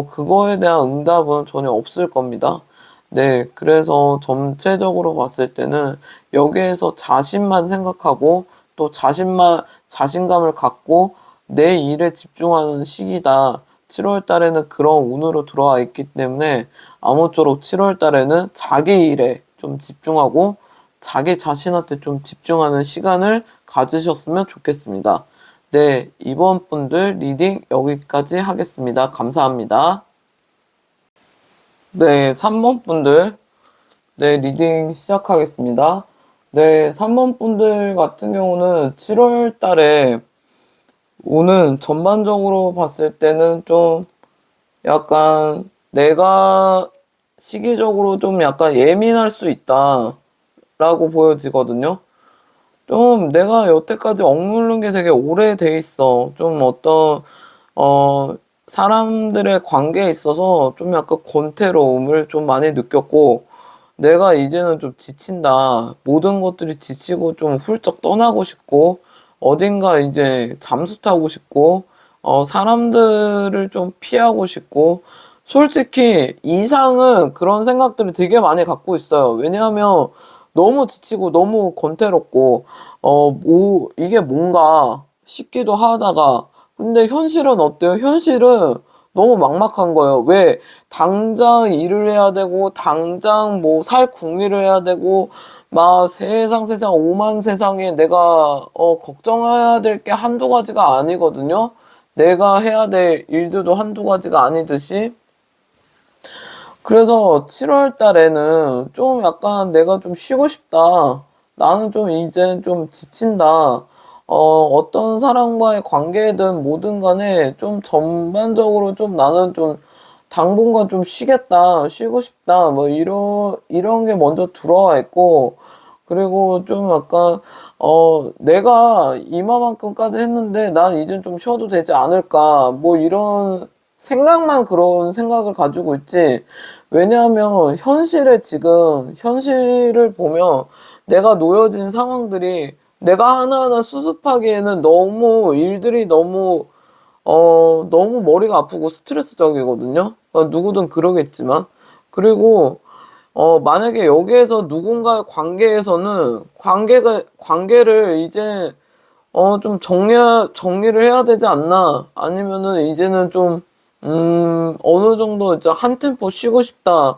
그거에 대한 응답은 전혀 없을 겁니다. 네, 그래서 전체적으로 봤을 때는 여기에서 자신만 생각하고 또 자신감을 갖고 내 일에 집중하는 시기다. 7월 달에는 그런 운으로 들어와 있기 때문에 아무쪼록 7월 달에는 자기 일에 좀 집중하고 자기 자신한테 좀 집중하는 시간을 가지셨으면 좋겠습니다. 네, 이번 분들 리딩 여기까지 하겠습니다. 감사합니다. 네, 3번 분들, 네, 리딩 시작하겠습니다. 네, 3번 분들 같은 경우는 7월 달에 운은 전반적으로 봤을 때는 좀 약간 내가 시기적으로 좀 약간 예민할 수 있다라고 보여지거든요. 좀 내가 여태까지 억누른 게 되게 오래돼 있어. 좀 어, 사람들의 관계에 있어서 좀 약간 권태로움을 좀 많이 느꼈고, 내가 이제는 좀 지친다. 모든 것들이 지치고 좀 훌쩍 떠나고 싶고, 어딘가 이제 잠수 타고 싶고, 사람들을 좀 피하고 싶고, 솔직히 이상은 그런 생각들을 되게 많이 갖고 있어요. 왜냐하면 너무 지치고 너무 권태롭고, 이게 뭔가 싶기도 하다가, 근데 현실은 어때요? 현실은 너무 막막한 거예요. 왜? 당장 일을 해야 되고, 당장 뭐 살 궁리를 해야 되고, 막 세상 오만 세상에 내가, 걱정해야 될 게 한두 가지가 아니거든요? 내가 해야 될 일들도 한두 가지가 아니듯이, 그래서 7월 달에는 좀 약간 내가 좀 쉬고 싶다. 나는 좀 이제 좀 지친다. 어떤 사람과의 관계든 뭐든 간에 좀 전반적으로 좀 나는 좀 당분간 좀 쉬겠다. 쉬고 싶다. 뭐 이런 게 먼저 들어와 있고, 그리고 좀 약간, 내가 이마만큼까지 했는데 난 이제 좀 쉬어도 되지 않을까. 뭐 이런 생각만 그런 생각을 가지고 있지. 왜냐하면 현실을 보면 내가 놓여진 상황들이 내가 하나하나 수습하기에는 일들이 너무 머리가 아프고 스트레스적이거든요. 누구든 그러겠지만. 그리고, 만약에 여기에서 누군가의 관계를 이제, 좀 정리를 해야 되지 않나. 아니면은 이제는 좀, 어느 정도 이제 한 템포 쉬고 싶다.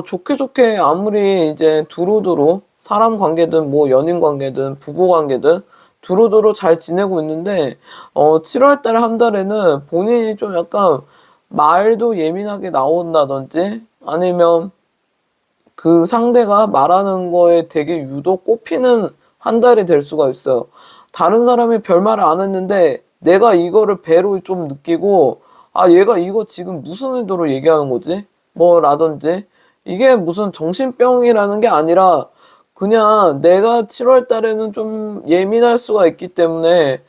좋게 좋게 아무리 이제 두루두루 사람 관계든 뭐 연인 관계든 부부 관계든 두루두루 잘 지내고 있는데, 7월 달 한 달에는 본인이 좀 약간 말도 예민하게 나온다든지 아니면 그 상대가 말하는 거에 되게 유독 꼽히는 한 달이 될 수가 있어요. 다른 사람이 별말을 안 했는데 내가 이거를 배로 좀 느끼고, 아, 얘가 이거 지금 무슨 의도로 얘기하는 거지? 뭐라든지. 이게 무슨 정신병이라는 게 아니라 그냥 내가 7월 달에는 좀 예민할 수가 있기 때문에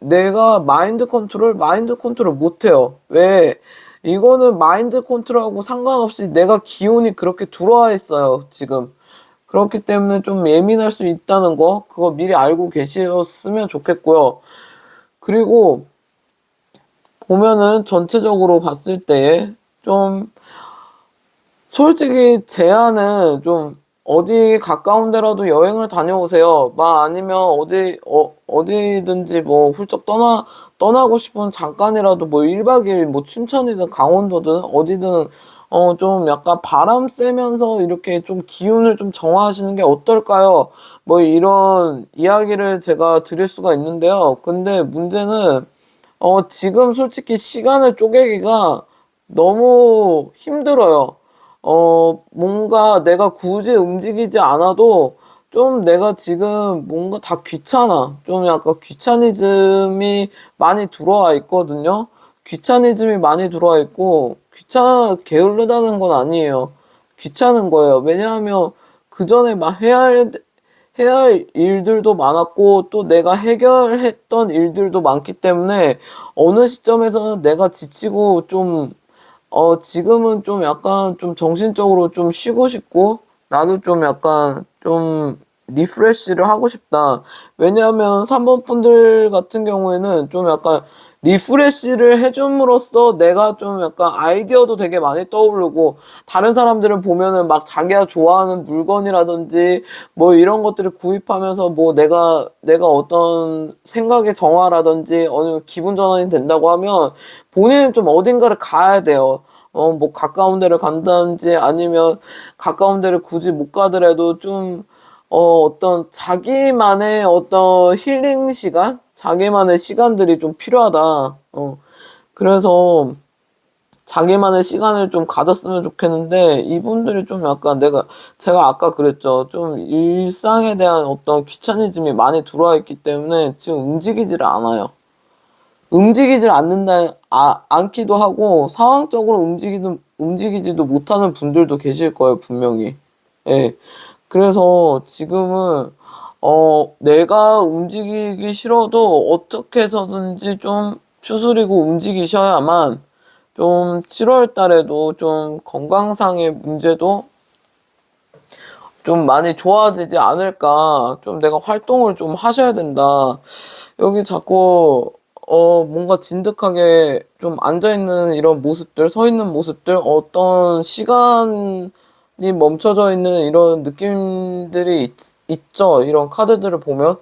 내가 마인드 컨트롤 못 해요. 왜? 이거는 마인드 컨트롤하고 상관없이 내가 기운이 그렇게 들어와 있어요, 지금. 그렇기 때문에 좀 예민할 수 있다는 거, 그거 미리 알고 계셨으면 좋겠고요. 그리고 보면은 전체적으로 봤을 때 좀 솔직히 제안은 좀 어디 가까운 데라도 여행을 다녀오세요. 아니면 어디든지 뭐 훌쩍 떠나고 싶은 잠깐이라도 뭐 1박 2일 뭐 춘천이든 강원도든 어디든 좀 약간 바람 쐬면서 이렇게 좀 기운을 좀 정화하시는 게 어떨까요? 뭐 이런 이야기를 제가 드릴 수가 있는데요. 근데 문제는 지금 솔직히 시간을 쪼개기가 너무 힘들어요. 뭔가 내가 굳이 움직이지 않아도 좀 내가 지금 뭔가 다 귀찮아. 좀 약간 귀차니즘이 많이 들어와 있거든요. 귀차니즘이 많이 들어와 있고, 게으르다는 건 아니에요. 귀찮은 거예요. 왜냐하면 그 전에 막 해야 할 일들도 많았고, 또 내가 해결했던 일들도 많기 때문에 어느 시점에서는 내가 지치고 지금은 좀 약간 좀 정신적으로 좀 쉬고 싶고, 나도 좀 약간 좀 리프레시를 하고 싶다. 왜냐하면 3번 분들 같은 경우에는 좀 약간 리프레시를 해줌으로써 내가 좀 약간 아이디어도 되게 많이 떠오르고, 다른 사람들은 보면은 막 자기가 좋아하는 물건이라든지 뭐 이런 것들을 구입하면서 뭐 내가 어떤 생각의 정화라든지 어느 기분 전환이 된다고 하면 본인은 좀 어딘가를 가야 돼요. 뭐 가까운 데를 간다든지 아니면 가까운 데를 굳이 못 가더라도 좀 어떤 자기만의 어떤 힐링 시간? 자기만의 시간들이 좀 필요하다. 그래서 자기만의 시간을 좀 가졌으면 좋겠는데, 이분들이 좀 약간 제가 아까 그랬죠. 좀 일상에 대한 어떤 귀차니즘이 많이 들어와 있기 때문에 지금 움직이지를 않아요. 움직이질 않기도 하고, 상황적으로 움직이지도 못하는 분들도 계실 거예요, 분명히. 예. 그래서 지금은, 내가 움직이기 싫어도 어떻게 해서든지 좀 추스리고 움직이셔야만 좀 7월 달에도 좀 건강상의 문제도 좀 많이 좋아지지 않을까. 좀 내가 활동을 좀 하셔야 된다. 여기 자꾸 뭔가 진득하게 좀 앉아있는 이런 모습들, 서 있는 모습들, 어떤 시간이 멈춰져 있는 이런 느낌들이 있죠. 이런 카드들을 보면.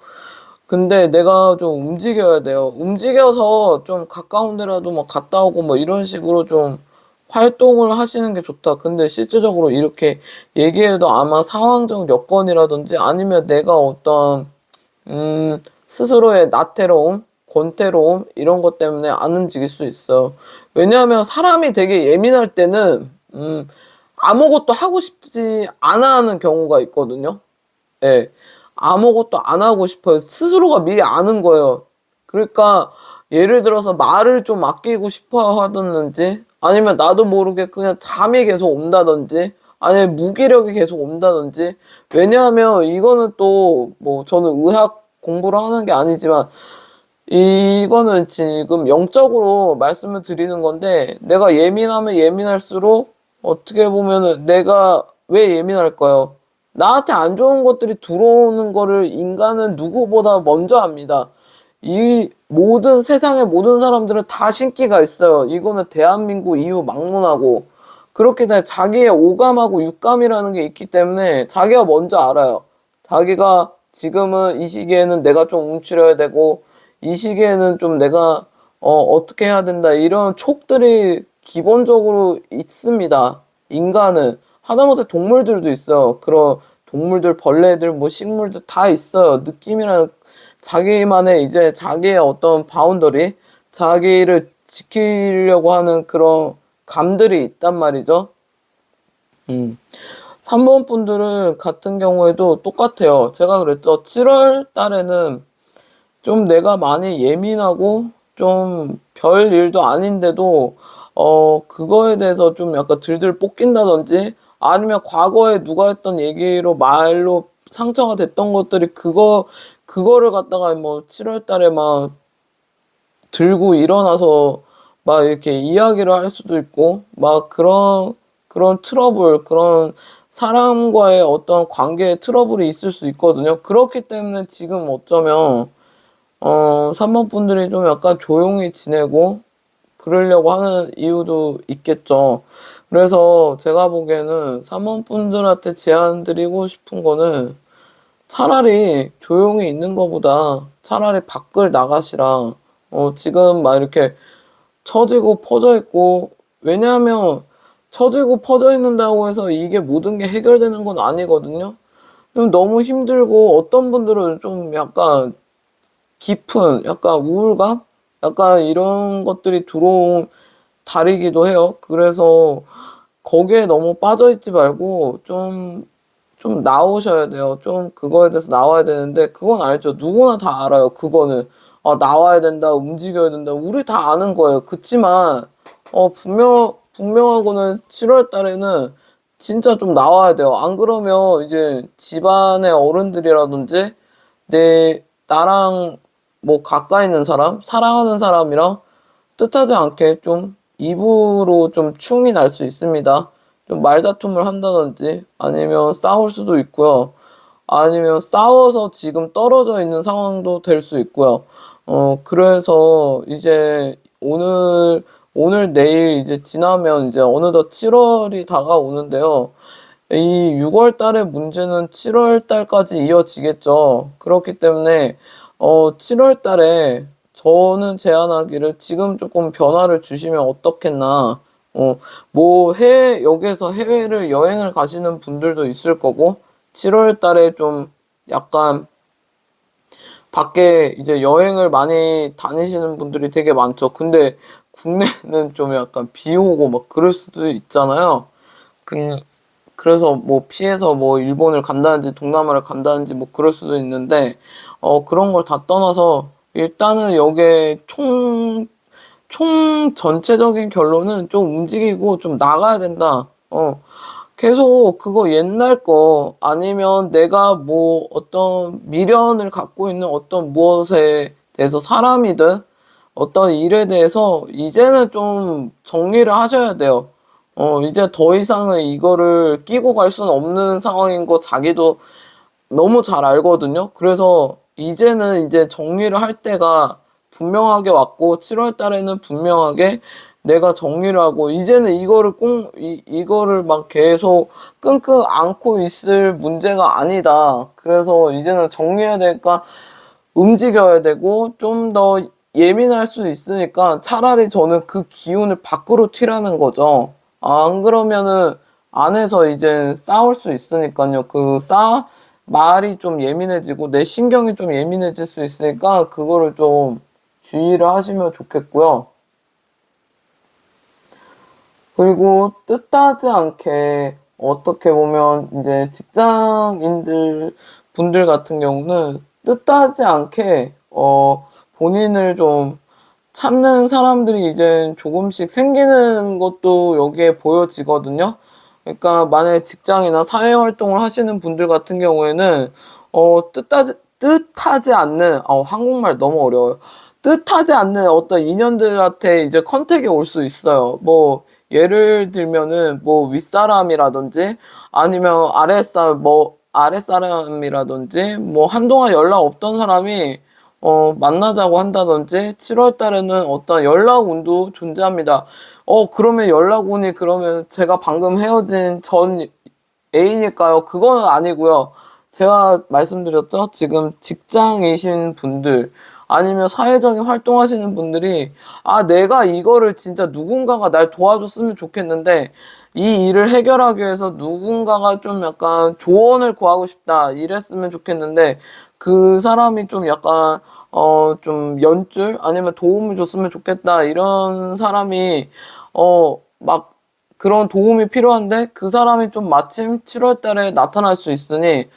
근데 내가 좀 움직여야 돼요. 움직여서 좀 가까운 데라도 막 갔다 오고 뭐 이런 식으로 좀 활동을 하시는 게 좋다. 근데 실질적으로 이렇게 얘기해도 아마 상황적 여건이라든지 아니면 내가 어떤 스스로의 나태로움, 권태로움 이런 것 때문에 안 움직일 수 있어요. 왜냐하면 사람이 되게 예민할 때는 아무것도 하고 싶지 않아 하는 경우가 있거든요. 예. 아무것도 안 하고 싶어요. 스스로가 미리 아는 거예요. 그러니까 예를 들어서 말을 좀 아끼고 싶어 하든지 아니면 나도 모르게 그냥 잠이 계속 온다든지 아니면 무기력이 계속 온다든지. 왜냐하면 이거는 또 뭐 저는 의학 공부를 하는 게 아니지만 이거는 지금 영적으로 말씀을 드리는 건데, 내가 예민하면 예민할수록 어떻게 보면은 내가 왜 예민할까요? 나한테 안 좋은 것들이 들어오는 거를 인간은 누구보다 먼저 압니다. 이 모든 세상의 모든 사람들은 다 신기가 있어요. 이거는 대한민국 이후 막론하고. 그렇게 돼 자기의 오감하고 육감이라는 게 있기 때문에 자기가 먼저 알아요. 자기가 지금은 이 시기에는 내가 좀 움츠려야 되고, 이 시기에는 좀 내가 어떻게 해야 된다, 이런 촉들이 기본적으로 있습니다. 인간은. 하다못해 동물들도 있어요. 그런 동물들, 벌레들, 뭐 식물들 다 있어요. 느낌이랑 자기만의 이제 자기의 어떤 바운더리, 자기를 지키려고 하는 그런 감들이 있단 말이죠. 음. 3번 분들은 같은 경우에도 똑같아요. 제가 그랬죠. 7월 달에는 좀 내가 많이 예민하고 좀 별 일도 아닌데도 그거에 대해서 좀 약간 들들 볶인다든지, 아니면 과거에 누가 했던 얘기로 말로 상처가 됐던 것들이 그거를 갖다가 뭐 7월 달에 막 들고 일어나서 막 이렇게 이야기를 할 수도 있고, 막 그런 트러블, 그런 사람과의 어떤 관계의 트러블이 있을 수 있거든요. 그렇기 때문에 지금 어쩌면 3번 분들이 좀 약간 조용히 지내고 그러려고 하는 이유도 있겠죠. 그래서 제가 보기에는 3번 분들한테 제안 드리고 싶은 거는, 차라리 조용히 있는 것보다 차라리 밖을 나가시라. 지금 막 이렇게 처지고 퍼져 있고, 왜냐하면 처지고 퍼져 있는다고 해서 이게 모든 게 해결되는 건 아니거든요. 좀 너무 힘들고, 어떤 분들은 좀 약간 깊은 약간 우울감? 약간 이런 것들이 들어온 달이기도 해요. 그래서 거기에 너무 빠져 있지 말고 좀 나오셔야 돼요. 좀 그거에 대해서 나와야 되는데, 그건 알죠. 누구나 다 알아요. 그거는. 나와야 된다, 움직여야 된다. 우리 다 아는 거예요. 그치만, 분명하고는 7월 달에는 진짜 좀 나와야 돼요. 안 그러면 이제 집안의 어른들이라든지, 나랑 뭐 가까이 있는 사람, 사랑하는 사람이랑 뜻하지 않게 좀 입으로 좀 충이 날 수 있습니다. 좀 말다툼을 한다든지, 아니면 싸울 수도 있고요. 아니면 싸워서 지금 떨어져 있는 상황도 될 수 있고요. 그래서 이제 내일 이제 지나면 이제 어느덧 7월이 다가오는데요. 이 6월 달의 문제는 7월 달까지 이어지겠죠. 그렇기 때문에 7월 달에 저는 제안하기를, 지금 조금 변화를 주시면 어떻겠나. 여기에서 해외를 여행을 가시는 분들도 있을 거고, 7월 달에 좀 약간 밖에 이제 여행을 많이 다니시는 분들이 되게 많죠. 근데 국내는 좀 약간 비 오고 막 그럴 수도 있잖아요. 그래서 뭐 피해서 뭐 일본을 간다든지 동남아를 간다든지 뭐 그럴 수도 있는데, 그런 걸 다 떠나서 일단은 여기에 총 전체적인 결론은 좀 움직이고 좀 나가야 된다. 계속 그거 옛날 거, 아니면 내가 뭐 어떤 미련을 갖고 있는 어떤 무엇에 대해서, 사람이든 어떤 일에 대해서 이제는 좀 정리를 하셔야 돼요. 이제 더 이상은 이거를 끼고 갈 수는 없는 상황인 거 자기도 너무 잘 알거든요. 그래서 이제는 이제 정리를 할 때가 분명하게 왔고, 7월 달에는 분명하게 내가 정리를 하고, 이제는 이거를 막 계속 끙끙 안고 있을 문제가 아니다. 그래서 이제는 정리해야 되니까 움직여야 되고, 좀 더 예민할 수 있으니까 차라리 저는 그 기운을 밖으로 튀라는 거죠. 안 그러면은 안에서 이제 싸울 수 있으니까요. 말이 좀 예민해지고 내 신경이 좀 예민해질 수 있으니까 그거를 좀 주의를 하시면 좋겠고요. 그리고 뜻하지 않게, 어떻게 보면 이제 직장인들 분들 같은 경우는 뜻하지 않게 본인을 좀 찾는 사람들이 이제 조금씩 생기는 것도 여기에 보여지거든요. 그러니까 만약에 직장이나 사회 활동을 하시는 분들 같은 경우에는 뜻하지 않는, 한국말 너무 어려워요. 뜻하지 않는 어떤 인연들한테 이제 컨택이 올 수 있어요. 뭐 예를 들면은 뭐 윗사람이라든지, 아니면 아랫사람이라든지, 뭐 한동안 연락 없던 사람이 만나자고 한다든지, 7월 달에는 어떤 연락운도 존재합니다. 그러면 연락운이, 그러면 제가 방금 헤어진 전 애인일까요? 그건 아니고요. 제가 말씀드렸죠? 지금 직장이신 분들, 아니면 사회적인 활동하시는 분들이 내가 이거를 진짜 누군가가 날 도와줬으면 좋겠는데 이 일을 해결하기 위해서 누군가가 좀 약간 조언을 구하고 싶다 이랬으면 좋겠는데 그 사람이 좀 약간 좀 연줄 아니면 도움을 줬으면 좋겠다 이런 사람이 막 그런 도움이 필요한데 그 사람이 좀 마침 7월 달에 나타날 수 있으니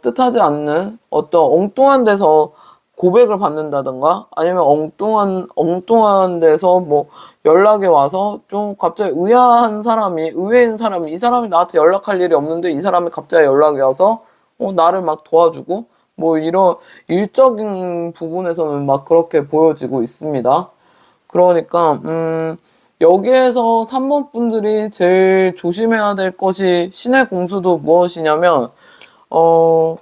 뜻하지 않는 어떤 엉뚱한 데서 고백을 받는다던가 아니면 엉뚱한 데서 뭐 연락이 와서 좀 갑자기 의외인 사람이 이 사람이 나한테 연락할 일이 없는데 이 사람이 갑자기 연락이 와서 나를 막 도와주고 뭐 이런 일적인 부분에서는 막 그렇게 보여지고 있습니다. 그러니까 여기에서 3번 분들이 제일 조심해야 될 것이 신의 공수도 무엇이냐면 어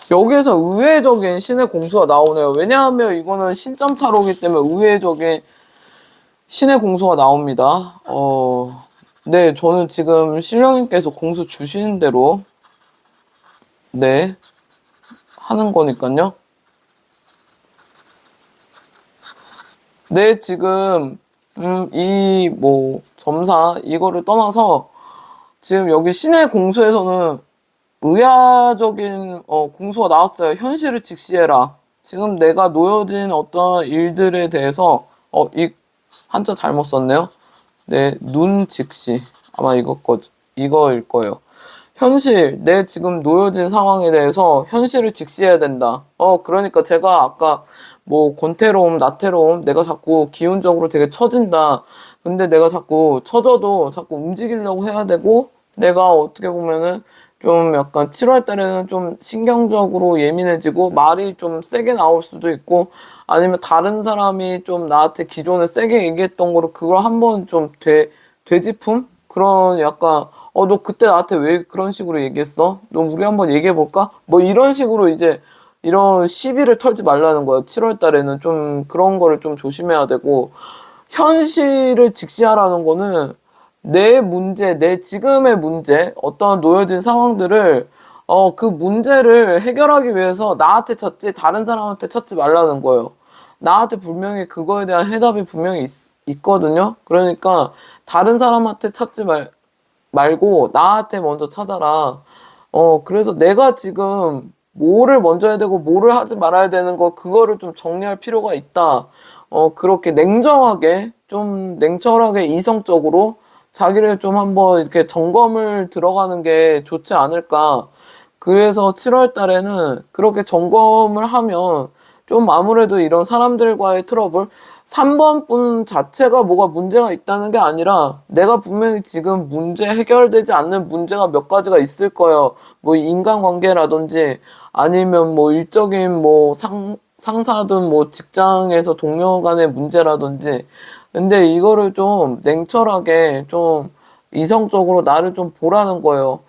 여기에서 의외적인 신의 공수가 나오네요. 왜냐하면 이거는 신점 타로이기 때문에 의외적인 신의 공수가 나옵니다. 네, 저는 지금 신령님께서 공수 주시는 대로 네, 하는 거니까요. 네, 지금 이 뭐 점사 이거를 떠나서 지금 여기 신의 공수에서는 의아적인 공수가 나왔어요. 현실을 직시해라. 지금 내가 놓여진 어떤 일들에 대해서 이 한자 잘못 썼네요. 네, 눈 직시. 아마 이거일 거예요. 현실, 내 지금 놓여진 상황에 대해서 현실을 직시해야 된다. 그러니까 제가 아까 뭐 권태로움, 나태로움, 내가 자꾸 기운적으로 되게 처진다. 근데 내가 자꾸 처져도 자꾸 움직이려고 해야 되고, 내가 어떻게 보면은 좀 약간 7월 달에는 좀 신경적으로 예민해지고 말이 좀 세게 나올 수도 있고 아니면 다른 사람이 좀 나한테 기존에 세게 얘기했던 거를 그걸 한번 좀 되짚음? 그런 약간 너 그때 나한테 왜 그런 식으로 얘기했어? 너 우리 한번 얘기해볼까? 뭐 이런 식으로 이제 이런 시비를 털지 말라는 거예요. 7월 달에는 좀 그런 거를 좀 조심해야 되고 현실을 직시하라는 거는 내 문제, 내 지금의 문제, 어떤 놓여진 상황들을, 그 문제를 해결하기 위해서 나한테 찾지, 다른 사람한테 찾지 말라는 거예요. 나한테 분명히 그거에 대한 해답이 분명히 있거든요. 그러니까 다른 사람한테 찾지 말고 나한테 먼저 찾아라. 그래서 내가 지금 뭐를 먼저 해야 되고 뭐를 하지 말아야 되는 거, 그거를 좀 정리할 필요가 있다. 그렇게 냉정하게, 좀 냉철하게 이성적으로 자기를 좀 한번 이렇게 점검을 들어가는 게 좋지 않을까. 그래서 7월 달에는 그렇게 점검을 하면 좀 아무래도 이런 사람들과의 트러블, 3번 분 자체가 뭐가 문제가 있다는 게 아니라 내가 분명히 지금 해결되지 않는 문제가 몇 가지가 있을 거예요. 뭐 인간관계라든지 아니면 뭐 일적인 뭐 상사든 뭐 직장에서 동료 간의 문제라든지. 근데 이거를 좀 냉철하게 좀 이성적으로 나를 좀 보라는 거예요.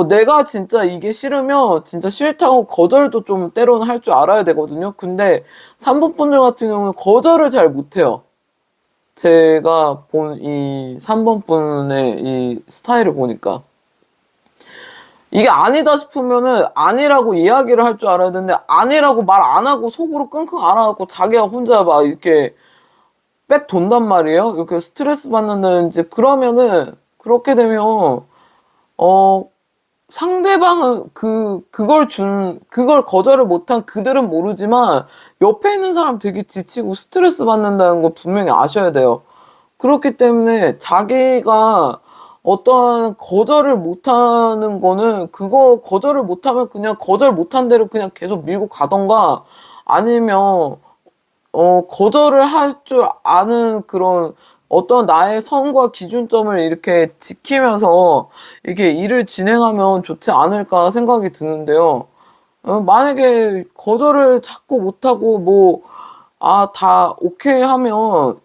내가 진짜 이게 싫으면 진짜 싫다고 거절도 좀 때로는 할 줄 알아야 되거든요. 근데 3번 분들 같은 경우는 거절을 잘 못해요. 제가 본 이 3번 분의 이 스타일을 보니까. 이게 아니다 싶으면은 아니라고 이야기를 할 줄 알아야 되는데 아니라고 말 안 하고 속으로 끙끙 앓아갖고 자기가 혼자 막 이렇게 백 돈단 말이에요. 이렇게 스트레스 받는다든지 그러면은 그렇게 되면 상대방은 그걸 거절을 못한 그들은 모르지만 옆에 있는 사람 되게 지치고 스트레스 받는다는 거 분명히 아셔야 돼요. 그렇기 때문에 자기가 어떠한 거절을 못하는 거는 그거 거절을 못하면 그냥 거절 못한 대로 그냥 계속 밀고 가던가 아니면 거절을 할 줄 아는 그런 어떤 나의 선과 기준점을 이렇게 지키면서 이렇게 일을 진행하면 좋지 않을까 생각이 드는데요. 만약에 거절을 자꾸 못하고 뭐, 다 오케이 하면,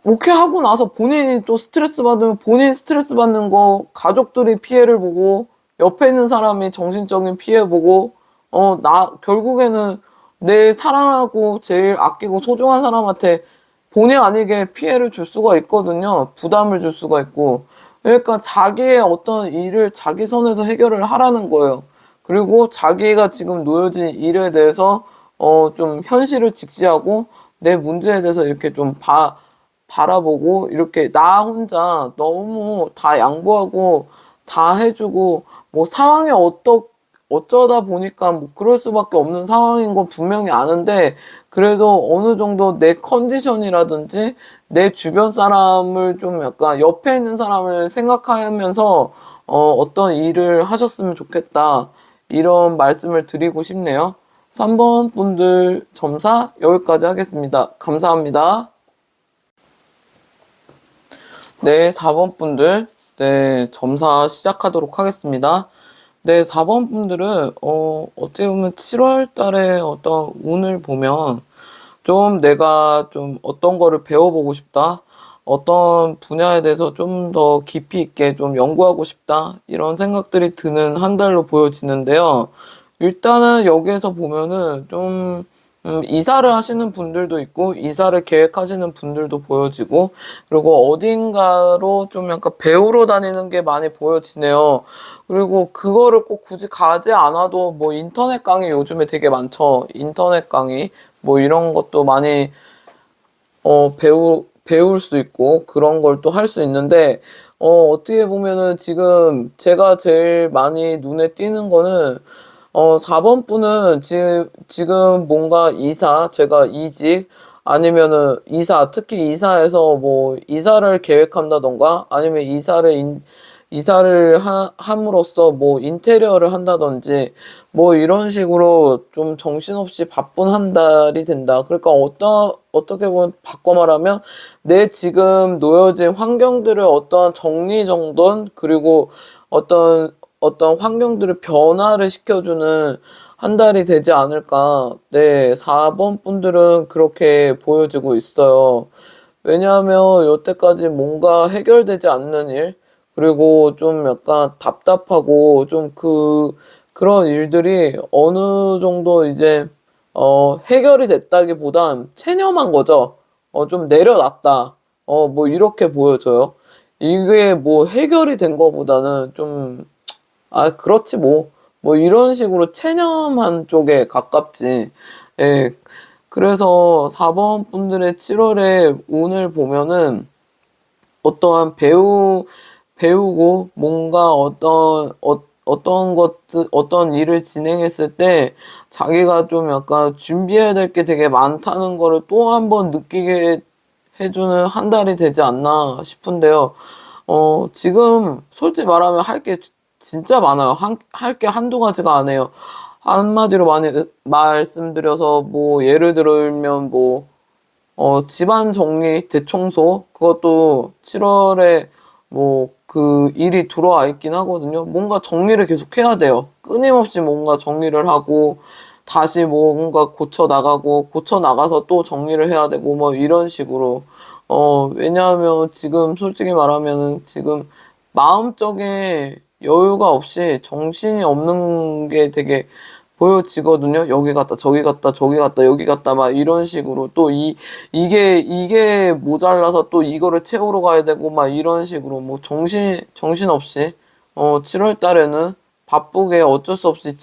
오케이 하고 나서 본인이 또 스트레스 받으면 본인 스트레스 받는 거, 가족들이 피해를 보고, 옆에 있는 사람이 정신적인 피해 보고, 결국에는 내 사랑하고 제일 아끼고 소중한 사람한테 본의 아니게 피해를 줄 수가 있거든요. 부담을 줄 수가 있고. 그러니까 자기의 어떤 일을 자기 선에서 해결을 하라는 거예요. 그리고 자기가 지금 놓여진 일에 대해서 좀 현실을 직시하고 내 문제에 대해서 이렇게 좀 바라보고 이렇게 나 혼자 너무 다 양보하고 다 해주고 뭐 상황이 어쩌다 보니까 뭐 그럴 수밖에 없는 상황인 건 분명히 아는데 그래도 어느 정도 내 컨디션이라든지 내 주변 사람을 좀 약간 옆에 있는 사람을 생각하면서 어떤 일을 하셨으면 좋겠다 이런 말씀을 드리고 싶네요. 3번 분들 점사 여기까지 하겠습니다. 감사합니다. 네, 4번 분들, 네, 점사 시작하도록 하겠습니다. 네, 4번 분들은, 어떻게 보면 7월 달에 어떤 운을 보면, 좀 내가 좀 어떤 거를 배워보고 싶다. 어떤 분야에 대해서 좀 더 깊이 있게 좀 연구하고 싶다. 이런 생각들이 드는 한 달로 보여지는데요. 일단은 여기에서 보면은 좀 이사를 하시는 분들도 있고 이사를 계획하시는 분들도 보여지고 그리고 어딘가로 좀 약간 배우러 다니는 게 많이 보여지네요. 그리고 그거를 꼭 굳이 가지 않아도 뭐 인터넷 강의 요즘에 되게 많죠. 인터넷 강의 뭐 이런 것도 많이 배울 수 있고 그런 걸 또 할 수 있는데 어떻게 보면은 지금 제가 제일 많이 눈에 띄는 거는 4번 분은 지금 뭔가 제가 이직, 아니면은 특히 이사에서 뭐, 이사를 계획한다던가, 아니면 이사를 함으로써 뭐, 인테리어를 한다든지, 뭐, 이런 식으로 좀 정신없이 바쁜 한 달이 된다. 그러니까 어떻게 보면 바꿔 말하면, 내 지금 놓여진 환경들을 어떤 정리정돈, 그리고 어떤 환경들을 변화를 시켜주는 한 달이 되지 않을까. 네, 4번 분들은 그렇게 보여지고 있어요. 왜냐하면 여태까지 뭔가 해결되지 않는 일, 그리고 좀 약간 답답하고 좀 그런 일들이 어느 정도 이제, 해결이 됐다기보단 체념한 거죠. 좀 내려놨다. 뭐 이렇게 보여져요. 이게 뭐 해결이 된 거보다는 좀 그렇지 뭐. 뭐 이런 식으로 체념한 쪽에 가깝지. 예. 그래서 4번 분들의 7월에 운을 보면은 어떠한 배우고 뭔가 어떤 일을 진행했을 때 자기가 좀 약간 준비해야 될 게 되게 많다는 거를 또 한 번 느끼게 해주는 한 달이 되지 않나 싶은데요. 지금 솔직히 말하면 할 게 진짜 많아요. 할 게 한두 가지가 아니에요. 한마디로 많이 말씀드려서 뭐 예를 들면 뭐 집안 정리, 대청소, 그것도 7월에 뭐 그 일이 들어와 있긴 하거든요. 뭔가 정리를 계속 해야 돼요. 끊임없이 뭔가 정리를 하고, 다시 뭔가 고쳐 나가고, 고쳐 나가서 또 정리를 해야 되고, 뭐 이런 식으로. 왜냐하면 지금 솔직히 말하면은 지금 마음적인 여유가 없이 정신이 없는 게 되게 보여지거든요. 여기 갔다 저기 갔다 저기 갔다 여기 갔다 막 이런 식으로 또 이게 모자라서 또 이거를 채우러 가야 되고 막 이런 식으로 뭐 정신없이 7월 달에는 바쁘게 어쩔 수 없이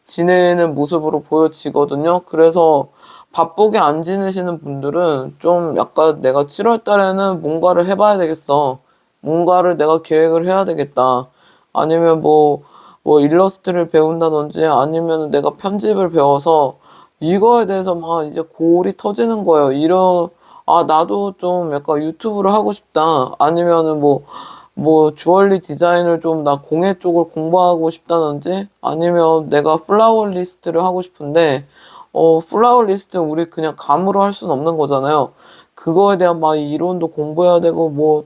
지내는 모습으로 보여지거든요. 그래서 바쁘게 안 지내시는 분들은 좀 약간 내가 7월 달에는 뭔가를 해봐야 되겠어. 뭔가를 내가 계획을 해야 되겠다. 아니면 뭐 일러스트를 배운다든지 아니면 내가 편집을 배워서 이거에 대해서 막 이제 골이 터지는 거예요. 나도 좀 약간 유튜브를 하고 싶다. 아니면은 뭐 주얼리 디자인을 좀 나 공예 쪽을 공부하고 싶다든지 아니면 내가 플라워 리스트를 하고 싶은데 플라워 리스트 우리 그냥 감으로 할 수는 없는 거잖아요. 그거에 대한 막 이론도 공부해야 되고 뭐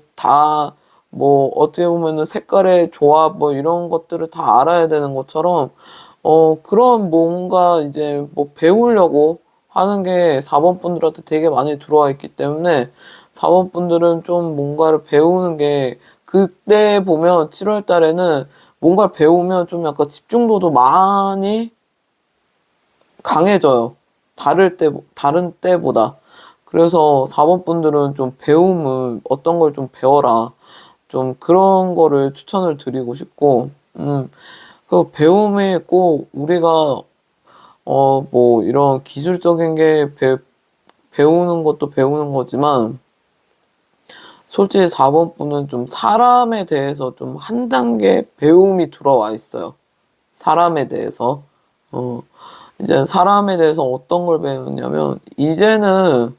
어떻게 보면은 색깔의 조합 뭐 이런 것들을 다 알아야 되는 것처럼 그런 뭔가 이제 뭐 배우려고 하는 게 4번 분들한테 되게 많이 들어와 있기 때문에 4번 분들은 좀 뭔가를 배우는 게 그때 보면 7월 달에는 뭔가를 배우면 좀 약간 집중도도 많이 강해져요. 다른 때보다. 그래서 4번 분들은 좀 어떤 걸 좀 배워라. 좀 그런 거를 추천을 드리고 싶고, 그 배움이 꼭 우리가, 뭐, 이런 기술적인 게 배우는 것도 배우는 거지만, 솔직히 4번 분은 좀 사람에 대해서 좀 한 단계 배움이 들어와 있어요. 사람에 대해서. 어, 이제 사람에 대해서 어떤 걸 배웠냐면, 이제는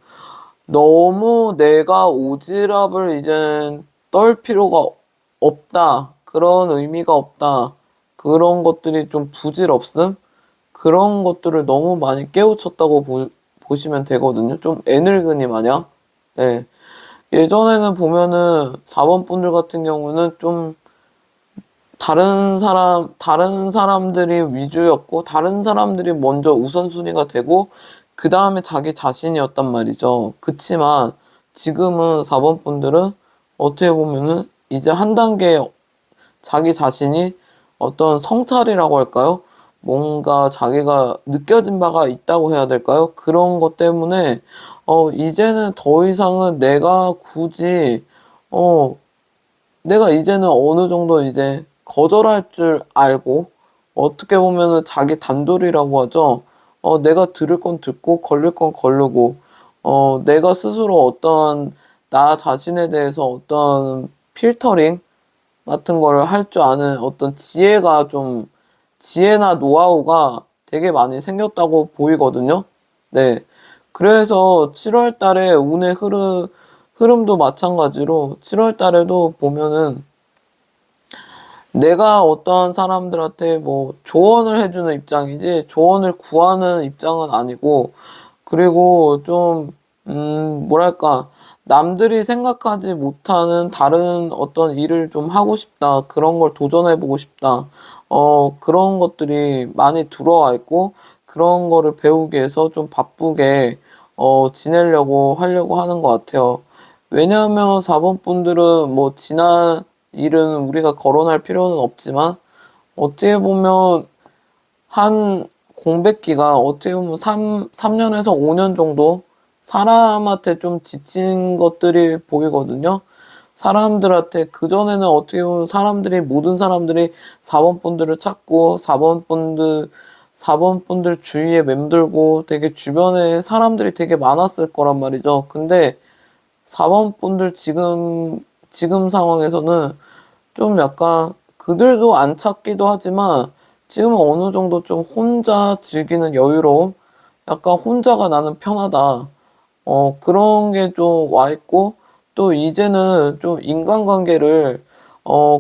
너무 내가 오지랖을 이제 떨 필요가 없다. 그런 의미가 없다. 그런 것들이 좀 부질없음? 그런 것들을 너무 많이 깨우쳤다고 보시면 되거든요. 좀 애늙은이 마냥. 네. 예전에는 보면은 4번 분들 같은 경우는 좀 다른 사람들이 위주였고, 다른 사람들이 먼저 우선순위가 되고, 그 다음에 자기 자신이었단 말이죠. 그치만 지금은 4번 분들은 어떻게 보면은 이제 한 단계 자기 자신이 어떤 성찰이라고 할까요? 뭔가 자기가 느껴진 바가 있다고 해야 될까요? 그런 것 때문에, 이제는 더 이상은 어, 내가 이제는 어느 정도 이제 거절할 줄 알고, 어떻게 보면은 자기 단돌이라고 하죠. 내가 들을 건 듣고, 걸릴 건 걸르고, 내가 스스로 어떤 나 자신에 대해서 어떤 필터링 같은 거를 할 줄 아는 어떤 지혜나 노하우가 되게 많이 생겼다고 보이거든요. 네. 그래서 7월 달에 운의 흐름도 마찬가지로 7월 달에도 보면은 내가 어떤 사람들한테 뭐 조언을 해주는 입장이지 조언을 구하는 입장은 아니고, 그리고 좀, 뭐랄까, 남들이 생각하지 못하는 다른 어떤 일을 좀 하고 싶다. 그런 걸 도전해보고 싶다. 그런 것들이 많이 들어와 있고, 그런 거를 배우기 위해서 좀 바쁘게, 지내려고 하려고 하는 것 같아요. 왜냐하면 4번 분들은 뭐 지난 일은 우리가 거론할 필요는 없지만, 어떻게 보면 한 공백기가 어떻게 보면 3년에서 5년 정도 사람한테 좀 지친 것들이 보이거든요. 사람들한테, 그전에는 어떻게 보면 모든 사람들이 4번 분들을 찾고, 4번 분들 주위에 맴돌고, 되게 주변에 사람들이 되게 많았을 거란 말이죠. 근데 4번 분들 지금 상황에서는 좀 약간 그들도 안 찾기도 하지만 지금은 어느 정도 좀 혼자 즐기는 여유로움? 약간 혼자가 나는 편하다. 그런 게 좀 와 있고, 또 이제는 좀 인간관계를,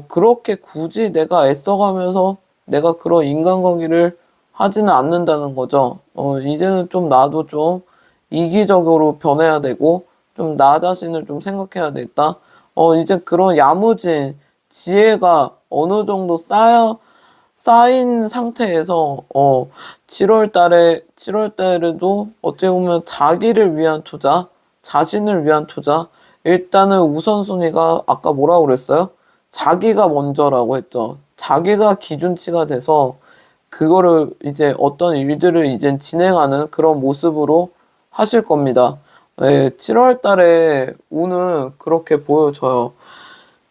그렇게 굳이 내가 애써가면서 내가 그런 인간관계를 하지는 않는다는 거죠. 이제는 좀 나도 좀 이기적으로 변해야 되고, 좀 나 자신을 좀 생각해야 되겠다. 이제 그런 야무진 지혜가 어느 정도 쌓인 상태에서 7월 달에도 어떻게 보면 자기를 위한 투자, 자신을 위한 투자. 일단은 우선순위가 아까 뭐라고 그랬어요? 자기가 먼저라고 했죠. 자기가 기준치가 돼서 그거를 이제 어떤 일들을 이제 진행하는 그런 모습으로 하실 겁니다. 네, 7월 달에 운은 그렇게 보여져요.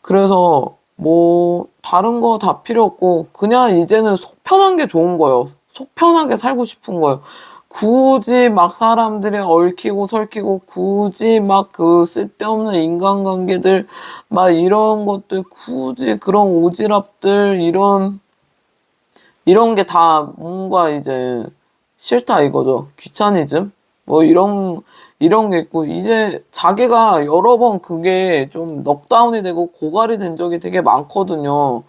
그래서 뭐 다른 거 다 필요 없고 그냥 이제는 속 편한 게 좋은 거예요. 속 편하게 살고 싶은 거예요. 굳이 막 사람들이 얽히고 설키고 굳이 막 그 쓸데없는 인간관계들 막 이런 것들 굳이 그런 오지랖들 이런 게 다 뭔가 이제 싫다 이거죠. 귀차니즘? 뭐 이런 게 있고, 이제 자기가 여러 번 그게 좀 넉다운이 되고 고갈이 된 적이 되게 많거든요.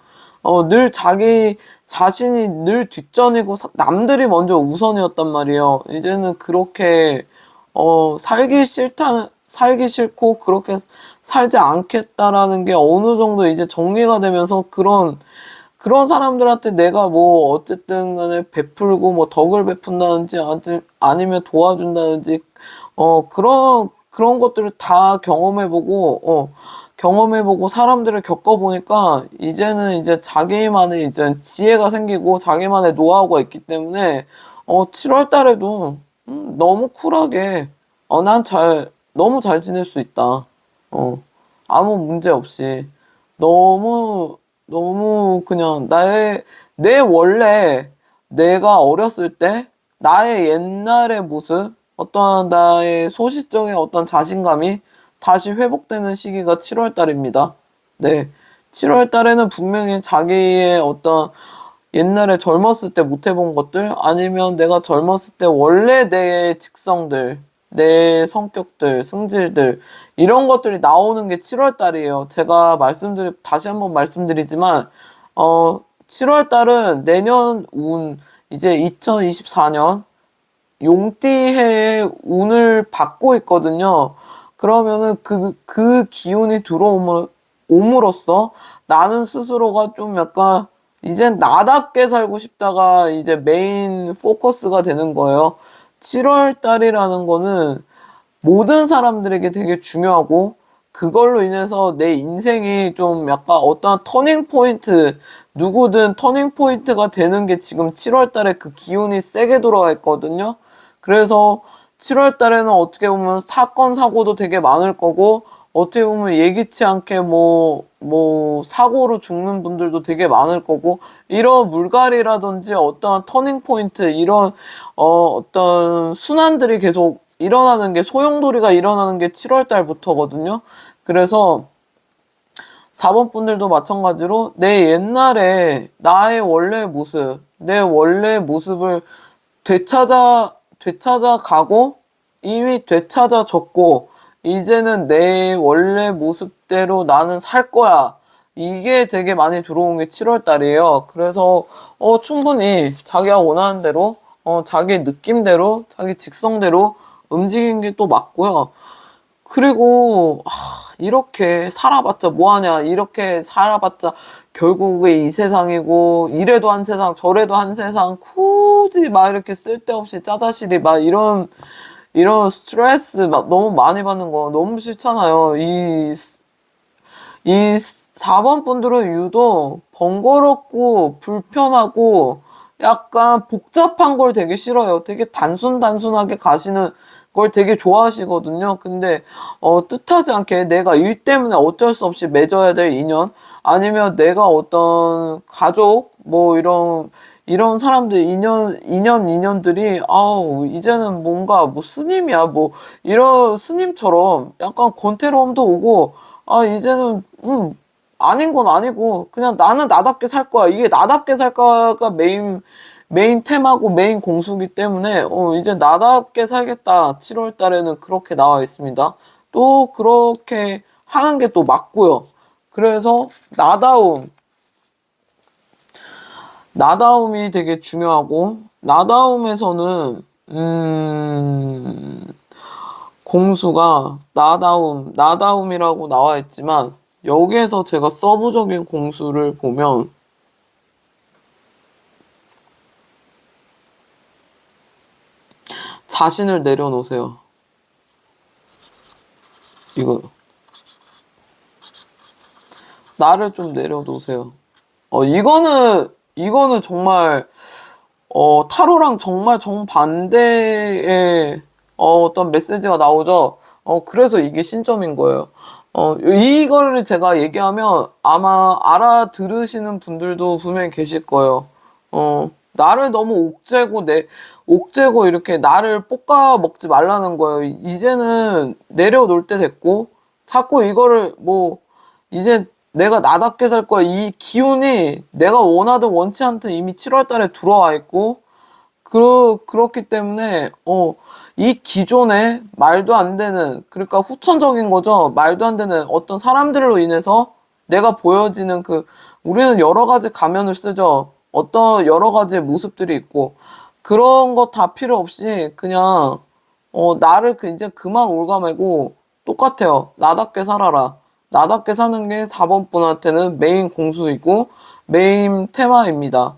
늘 자기 자신이 늘 뒷전이고 남들이 먼저 우선이었단 말이에요. 이제는 그렇게, 살기 싫고 그렇게 살지 않겠다라는 게 어느 정도 이제 정리가 되면서 그런 사람들한테 내가 뭐 어쨌든 간에 베풀고 뭐 덕을 베푼다든지 아니면 도와준다든지 그런 것들을 다 경험해보고 사람들을 겪어보니까 이제는 이제 자기만의 이제 지혜가 생기고 자기만의 노하우가 있기 때문에 7월 달에도 너무 쿨하게 너무 잘 지낼 수 있다. 어, 아무 문제 없이. 너무, 너무 그냥 내 원래 내가 어렸을 때 나의 옛날의 모습, 어떠한 나의 소시적인 어떤 자신감이 다시 회복되는 시기가 7월 달입니다. 네. 7월 달에는 분명히 자기의 어떤 옛날에 젊었을 때 못 해본 것들, 아니면 내가 젊었을 때 원래 내 직성들, 내 성격들, 승질들, 이런 것들이 나오는 게 7월 달이에요. 제가 다시 한번 말씀드리지만, 7월 달은 내년 이제 2024년 용띠해의 운을 받고 있거든요. 그러면은 그 기운이 옴으로써 나는 스스로가 좀 약간 이젠 나답게 살고 싶다가 이제 메인 포커스가 되는 거예요. 7월 달이라는 거는 모든 사람들에게 되게 중요하고 그걸로 인해서 내 인생이 좀 약간 어떤 터닝 포인트, 누구든 터닝 포인트가 되는 게 지금 7월 달에 그 기운이 세게 들어와 있거든요. 그래서 7월 달에는 어떻게 보면 사건, 사고도 되게 많을 거고, 어떻게 보면 예기치 않게 사고로 죽는 분들도 되게 많을 거고, 이런 물갈이라든지 어떤 터닝 포인트, 이런, 어떤 순환들이 계속 일어나는 게, 소용돌이가 일어나는 게 7월 달부터거든요. 그래서 4번 분들도 마찬가지로 내 옛날에 나의 원래 모습, 내 원래 모습을 되찾아가고, 이미 되찾아졌고, 이제는 내 원래 모습대로 나는 살 거야. 이게 되게 많이 들어온 게 7월 달이에요. 그래서, 충분히 자기가 원하는 대로, 자기 느낌대로, 자기 직성대로 움직이는 게 또 맞고요. 그리고 이렇게 살아봤자 뭐하냐, 이렇게 살아봤자 결국에 이 세상이고, 이래도 한 세상 저래도 한 세상, 굳이 막 이렇게 쓸데없이 짜자시리 막 이런 스트레스 막 너무 많이 받는 거 너무 싫잖아요. 이 4번 분들은 유독 번거롭고 불편하고 약간 복잡한 걸 되게 싫어요. 되게 단순하게 가시는 걸 되게 좋아하시거든요. 근데 뜻하지 않게 내가 일 때문에 어쩔 수 없이 맺어야 될 인연, 아니면 내가 어떤 가족 이런 사람들 인연들이 아우 이제는 뭔가 뭐 스님이야 뭐 이런 스님처럼 약간 권태로움도 오고, 이제는 아닌 건 아니고 그냥 나는 나답게 살 거야. 이게 나답게 살 거가 메인 테마고 메인 공수기 때문에 이제 나답게 살겠다. 7월 달에는 그렇게 나와 있습니다. 또 그렇게 하는 게 또 맞고요. 그래서 나다움이 되게 중요하고, 나다움에서는 공수가 나다움이라고 나와 있지만, 여기에서 제가 서브적인 공수를 보면 자신을 내려놓으세요. 나를 좀 내려놓으세요. 이거는 정말 타로랑 정말 정반대의 어떤 메시지가 나오죠. 그래서 이게 신점인 거예요. 이거를 제가 얘기하면 아마 알아들으시는 분들도 분명히 계실 거예요. 나를 너무 옥죄고 이렇게 나를 볶아 먹지 말라는 거예요. 이제는 내려놓을 때 됐고, 자꾸 이거를 이제 내가 나답게 살 거야. 이 기운이 내가 원하든 원치 않든 이미 7월 달에 들어와 있고, 그렇기 때문에, 이 기존에 말도 안 되는, 그러니까 후천적인 거죠. 말도 안 되는 어떤 사람들로 인해서 내가 보여지는 우리는 여러 가지 가면을 쓰죠. 어떤 여러 가지의 모습들이 있고, 그런 거 다 필요 없이 그냥, 나를 이제 그만 올가매고 똑같아요. 나답게 살아라. 나답게 사는 게 4번 분한테는 메인 공수이고 메인 테마입니다.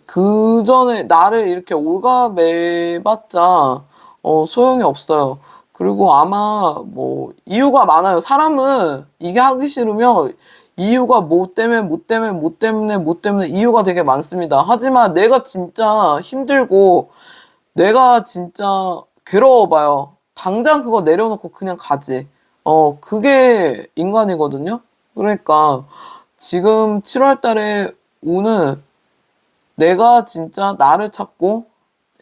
그 전에 나를 이렇게 올가매봤자 소용이 없어요. 그리고 아마 이유가 많아요. 사람은 이게 하기 싫으면 이유가 뭐 때문에 이유가 되게 많습니다. 하지만 내가 진짜 힘들고 내가 진짜 괴로워봐요. 당장 그거 내려놓고 그냥 가지. 그게 인간이거든요. 그러니까 지금 7월 달에 오는 내가 진짜 나를 찾고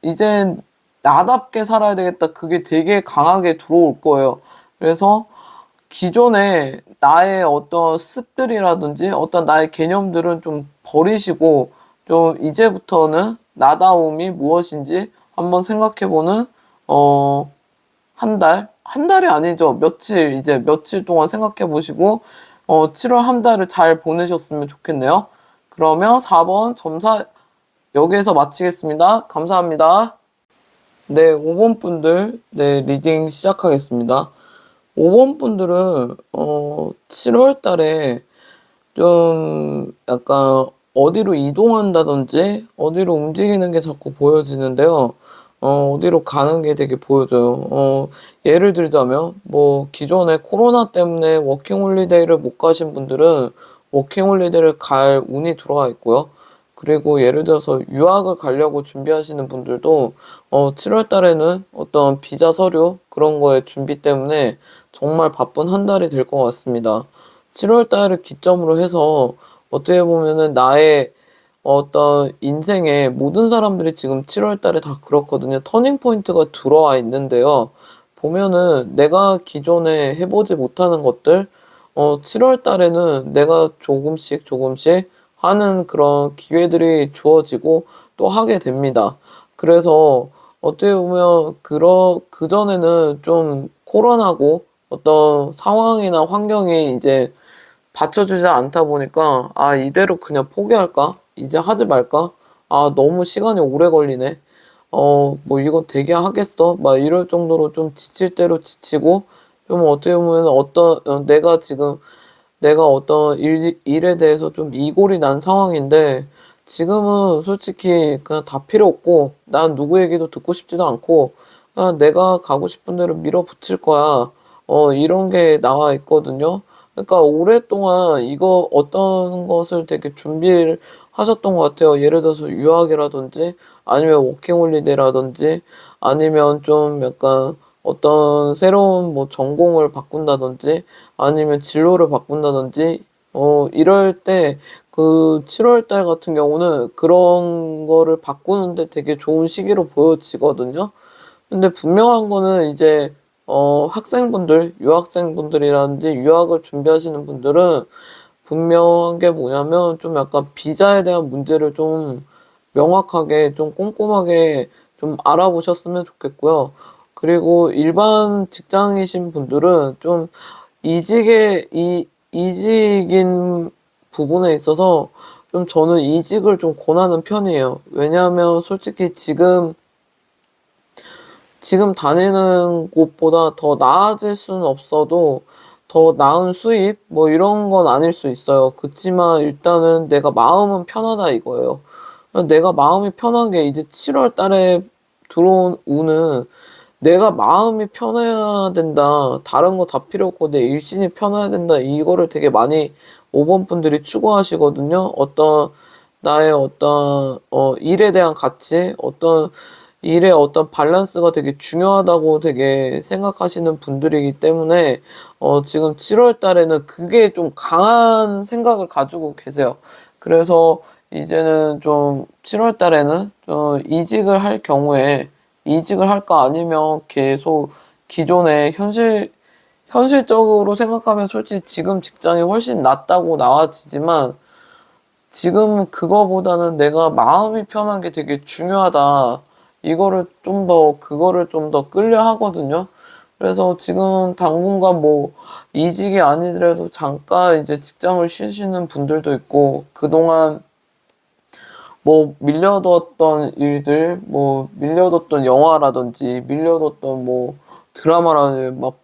이젠 나답게 살아야 되겠다. 그게 되게 강하게 들어올 거예요. 그래서 기존에 나의 어떤 습들이라든지 어떤 나의 개념들은 좀 버리시고 좀 이제부터는 나다움이 무엇인지 한번 생각해보는 한 달? 한 달이 아니죠. 며칠, 이제 며칠 동안 생각해 보시고, 7월 한 달을 잘 보내셨으면 좋겠네요. 그러면 4번 점사 여기에서 마치겠습니다. 감사합니다. 네, 5번 분들, 네, 리딩 시작하겠습니다. 5번 분들은, 7월 달에 좀 약간 어디로 이동한다든지 어디로 움직이는 게 자꾸 보여지는데요. 어디로 가는 게 되게 보여져요. 예를 들자면 뭐 기존에 코로나 때문에 워킹홀리데이를 못 가신 분들은 워킹홀리데이를 갈 운이 들어와 있고요. 그리고 예를 들어서 유학을 가려고 준비하시는 분들도 7월 달에는 어떤 비자 서류 그런 거에 준비 때문에 정말 바쁜 한 달이 될 것 같습니다. 7월 달을 기점으로 해서 어떻게 보면은 나의 어떤 인생에 모든 사람들이 지금 7월 달에 다 그렇거든요. 터닝 포인트가 들어와 있는데요. 보면은 내가 기존에 해보지 못하는 것들, 7월 달에는 내가 조금씩 조금씩 하는 그런 기회들이 주어지고 또 하게 됩니다. 그래서 어떻게 보면 그전에는 좀 코로나고 어떤 상황이나 환경이 이제 받쳐주지 않다 보니까, 아, 이대로 그냥 포기할까? 이제 하지 말까? 아, 너무 시간이 오래 걸리네. 뭐 이거 되게 하겠어? 막 이럴 정도로 좀 지칠 대로 지치고, 좀 어떻게 보면 내가 어떤 일에 대해서 좀 이골이 난 상황인데, 지금은 솔직히 그냥 다 필요 없고, 난 누구 얘기도 듣고 싶지도 않고, 그냥 내가 가고 싶은 대로 밀어붙일 거야. 이런 게 나와 있거든요. 그러니까 오랫동안 이거 어떤 것을 되게 준비를 하셨던 것 같아요. 예를 들어서 유학이라든지 아니면 워킹홀리데이라든지 아니면 좀 약간 어떤 새로운 뭐 전공을 바꾼다든지 아니면 진로를 바꾼다든지 이럴 때 그 7월 달 같은 경우는 그런 거를 바꾸는데 되게 좋은 시기로 보여지거든요. 근데 분명한 거는 이제 학생분들, 유학생분들이라든지 유학을 준비하시는 분들은 분명한 게 뭐냐면 좀 약간 비자에 대한 문제를 좀 명확하게 좀 꼼꼼하게 좀 알아보셨으면 좋겠고요. 그리고 일반 직장이신 분들은 좀 이직인 부분에 있어서 좀 저는 이직을 좀 권하는 편이에요. 왜냐하면 솔직히 지금 다니는 곳보다 더 나아질 수는 없어도 더 나은 수입 뭐 이런 건 아닐 수 있어요. 그치만 일단은 내가 마음은 편하다 이거예요. 내가 마음이 편한 게 이제 7월 달에 들어온 우는 내가 마음이 편해야 된다. 다른 거 다 필요 없고 내 일신이 편해야 된다. 이거를 되게 많이 5번 분들이 추구하시거든요. 나의 어떤 일에 대한 가치, 어떤 일의 어떤 밸런스가 되게 중요하다고 되게 생각하시는 분들이기 때문에 지금 7월 달에는 그게 좀 강한 생각을 가지고 계세요. 그래서 이제는 좀 7월 달에는 이직을 할 경우에 이직을 할까 아니면 계속 기존의 현실적으로 생각하면 솔직히 지금 직장이 훨씬 낫다고 나와지지만 지금 그거보다는 내가 마음이 편한 게 되게 중요하다. 그거를 좀 더 끌려 하거든요. 그래서 지금 당분간 뭐 이직이 아니더라도 잠깐 이제 직장을 쉬시는 분들도 있고 그동안 뭐 밀려뒀던 일들, 뭐 밀려뒀던 영화라든지 밀려뒀던 뭐 드라마라든지 막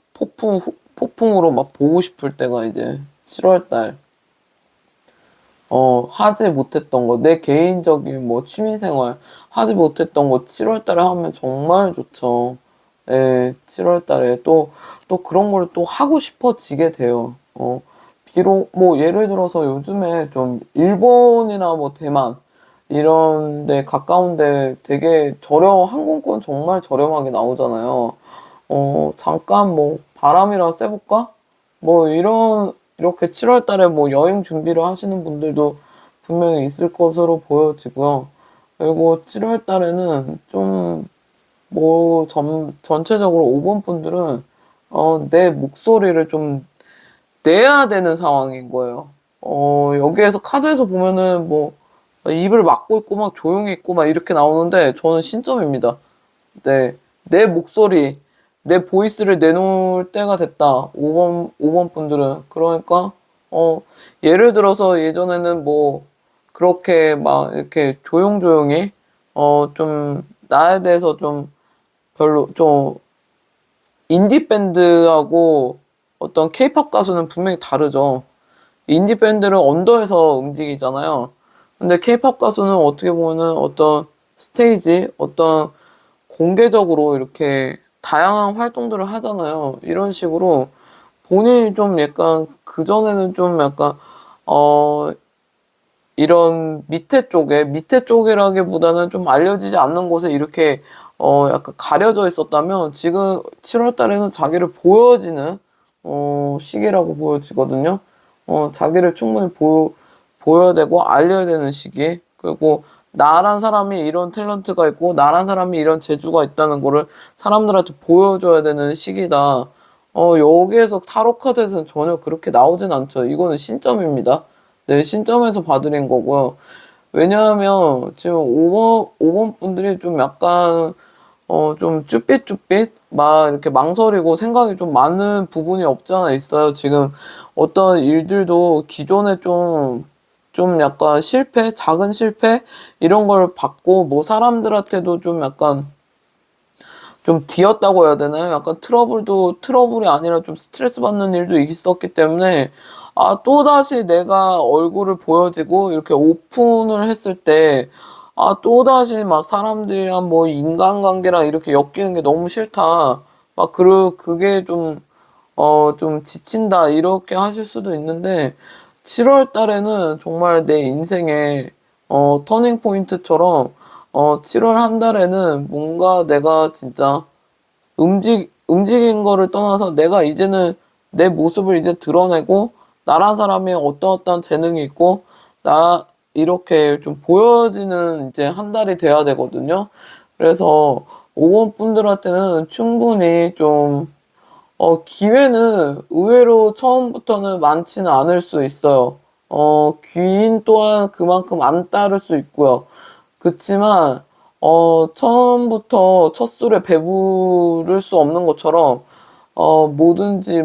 폭풍으로 막 보고 싶을 때가 이제 7월 달. 하지 못했던 거, 내 개인적인 뭐 취미생활 하지 못했던 거 7월 달에 하면 정말 좋죠. 예, 7월 달에 또 그런 걸 또 하고 싶어지게 돼요. 비록 뭐 예를 들어서 요즘에 좀 일본이나 뭐 대만 이런 데 가까운데 되게 항공권 정말 저렴하게 나오잖아요. 잠깐 뭐 바람이랑 쐬볼까? 뭐 이런 이렇게 7월 달에 뭐 여행 준비를 하시는 분들도 분명히 있을 것으로 보여지고요. 그리고 7월 달에는 좀 뭐 전체적으로 5번 분들은 내 목소리를 좀 내야 되는 상황인 거예요. 여기에서 카드에서 보면은 뭐 입을 막고 있고 막 조용히 있고 막 이렇게 나오는데 저는 신점입니다. 네, 내 목소리, 내 보이스를 내놓을 때가 됐다. 5번 분들은. 그러니까, 예를 들어서 예전에는 뭐, 그렇게 막 이렇게 조용조용히, 좀, 나에 대해서 좀 별로, 좀, 인디밴드하고 어떤 케이팝 가수는 분명히 다르죠. 인디밴드는 언더에서 움직이잖아요. 근데 케이팝 가수는 어떻게 보면은 어떤 스테이지, 어떤 공개적으로 이렇게 다양한 활동들을 하잖아요. 이런 식으로 본인이 좀 약간 그전에는 좀 약간 어 이런 밑에 쪽이라기보다는 좀 알려지지 않는 곳에 이렇게 약간 가려져 있었다면 지금 7월 달에는 자기를 보여지는 시기라고 보여지거든요. 자기를 충분히 보여야 되고 알려야 되는 시기. 그리고 나란 사람이 이런 탤런트가 있고 나란 사람이 이런 재주가 있다는 거를 사람들한테 보여줘야 되는 시기다. 여기에서 타로 카드에서는 전혀 그렇게 나오진 않죠. 이거는 신점입니다. 네, 신점에서 봐드린 거고요. 왜냐하면 지금 5번 분들이 좀 약간 좀 쭈삣쭈삣 막 이렇게 망설이고 생각이 좀 많은 부분이 없지 않아 있어요. 지금 어떤 일들도 기존에 좀 약간 실패, 작은 실패 이런 걸 받고 뭐 사람들한테도 좀 약간 좀 뒤었다고 해야 되나요? 약간 트러블이 아니라 좀 스트레스 받는 일도 있었기 때문에, 또다시 내가 얼굴을 보여지고, 이렇게 오픈을 했을 때, 또다시 막 사람들이랑 뭐 인간관계랑 이렇게 엮이는 게 너무 싫다. 그게 좀 지친다. 이렇게 하실 수도 있는데, 7월 달에는 정말 내 인생의, 터닝 포인트처럼, 7월 한 달에는 뭔가 내가 진짜 움직인 거를 떠나서 내가 이제는 내 모습을 이제 드러내고 나란 사람이 어떠어떠한 재능이 있고 나 이렇게 좀 보여지는 이제 한 달이 돼야 되거든요. 그래서 5번 분들한테는 충분히 좀 기회는 의외로 처음부터는 많지는 않을 수 있어요. 귀인 또한 그만큼 안 따를 수 있고요. 그치만, 처음부터 첫 술에 배부를 수 없는 것처럼, 뭐든지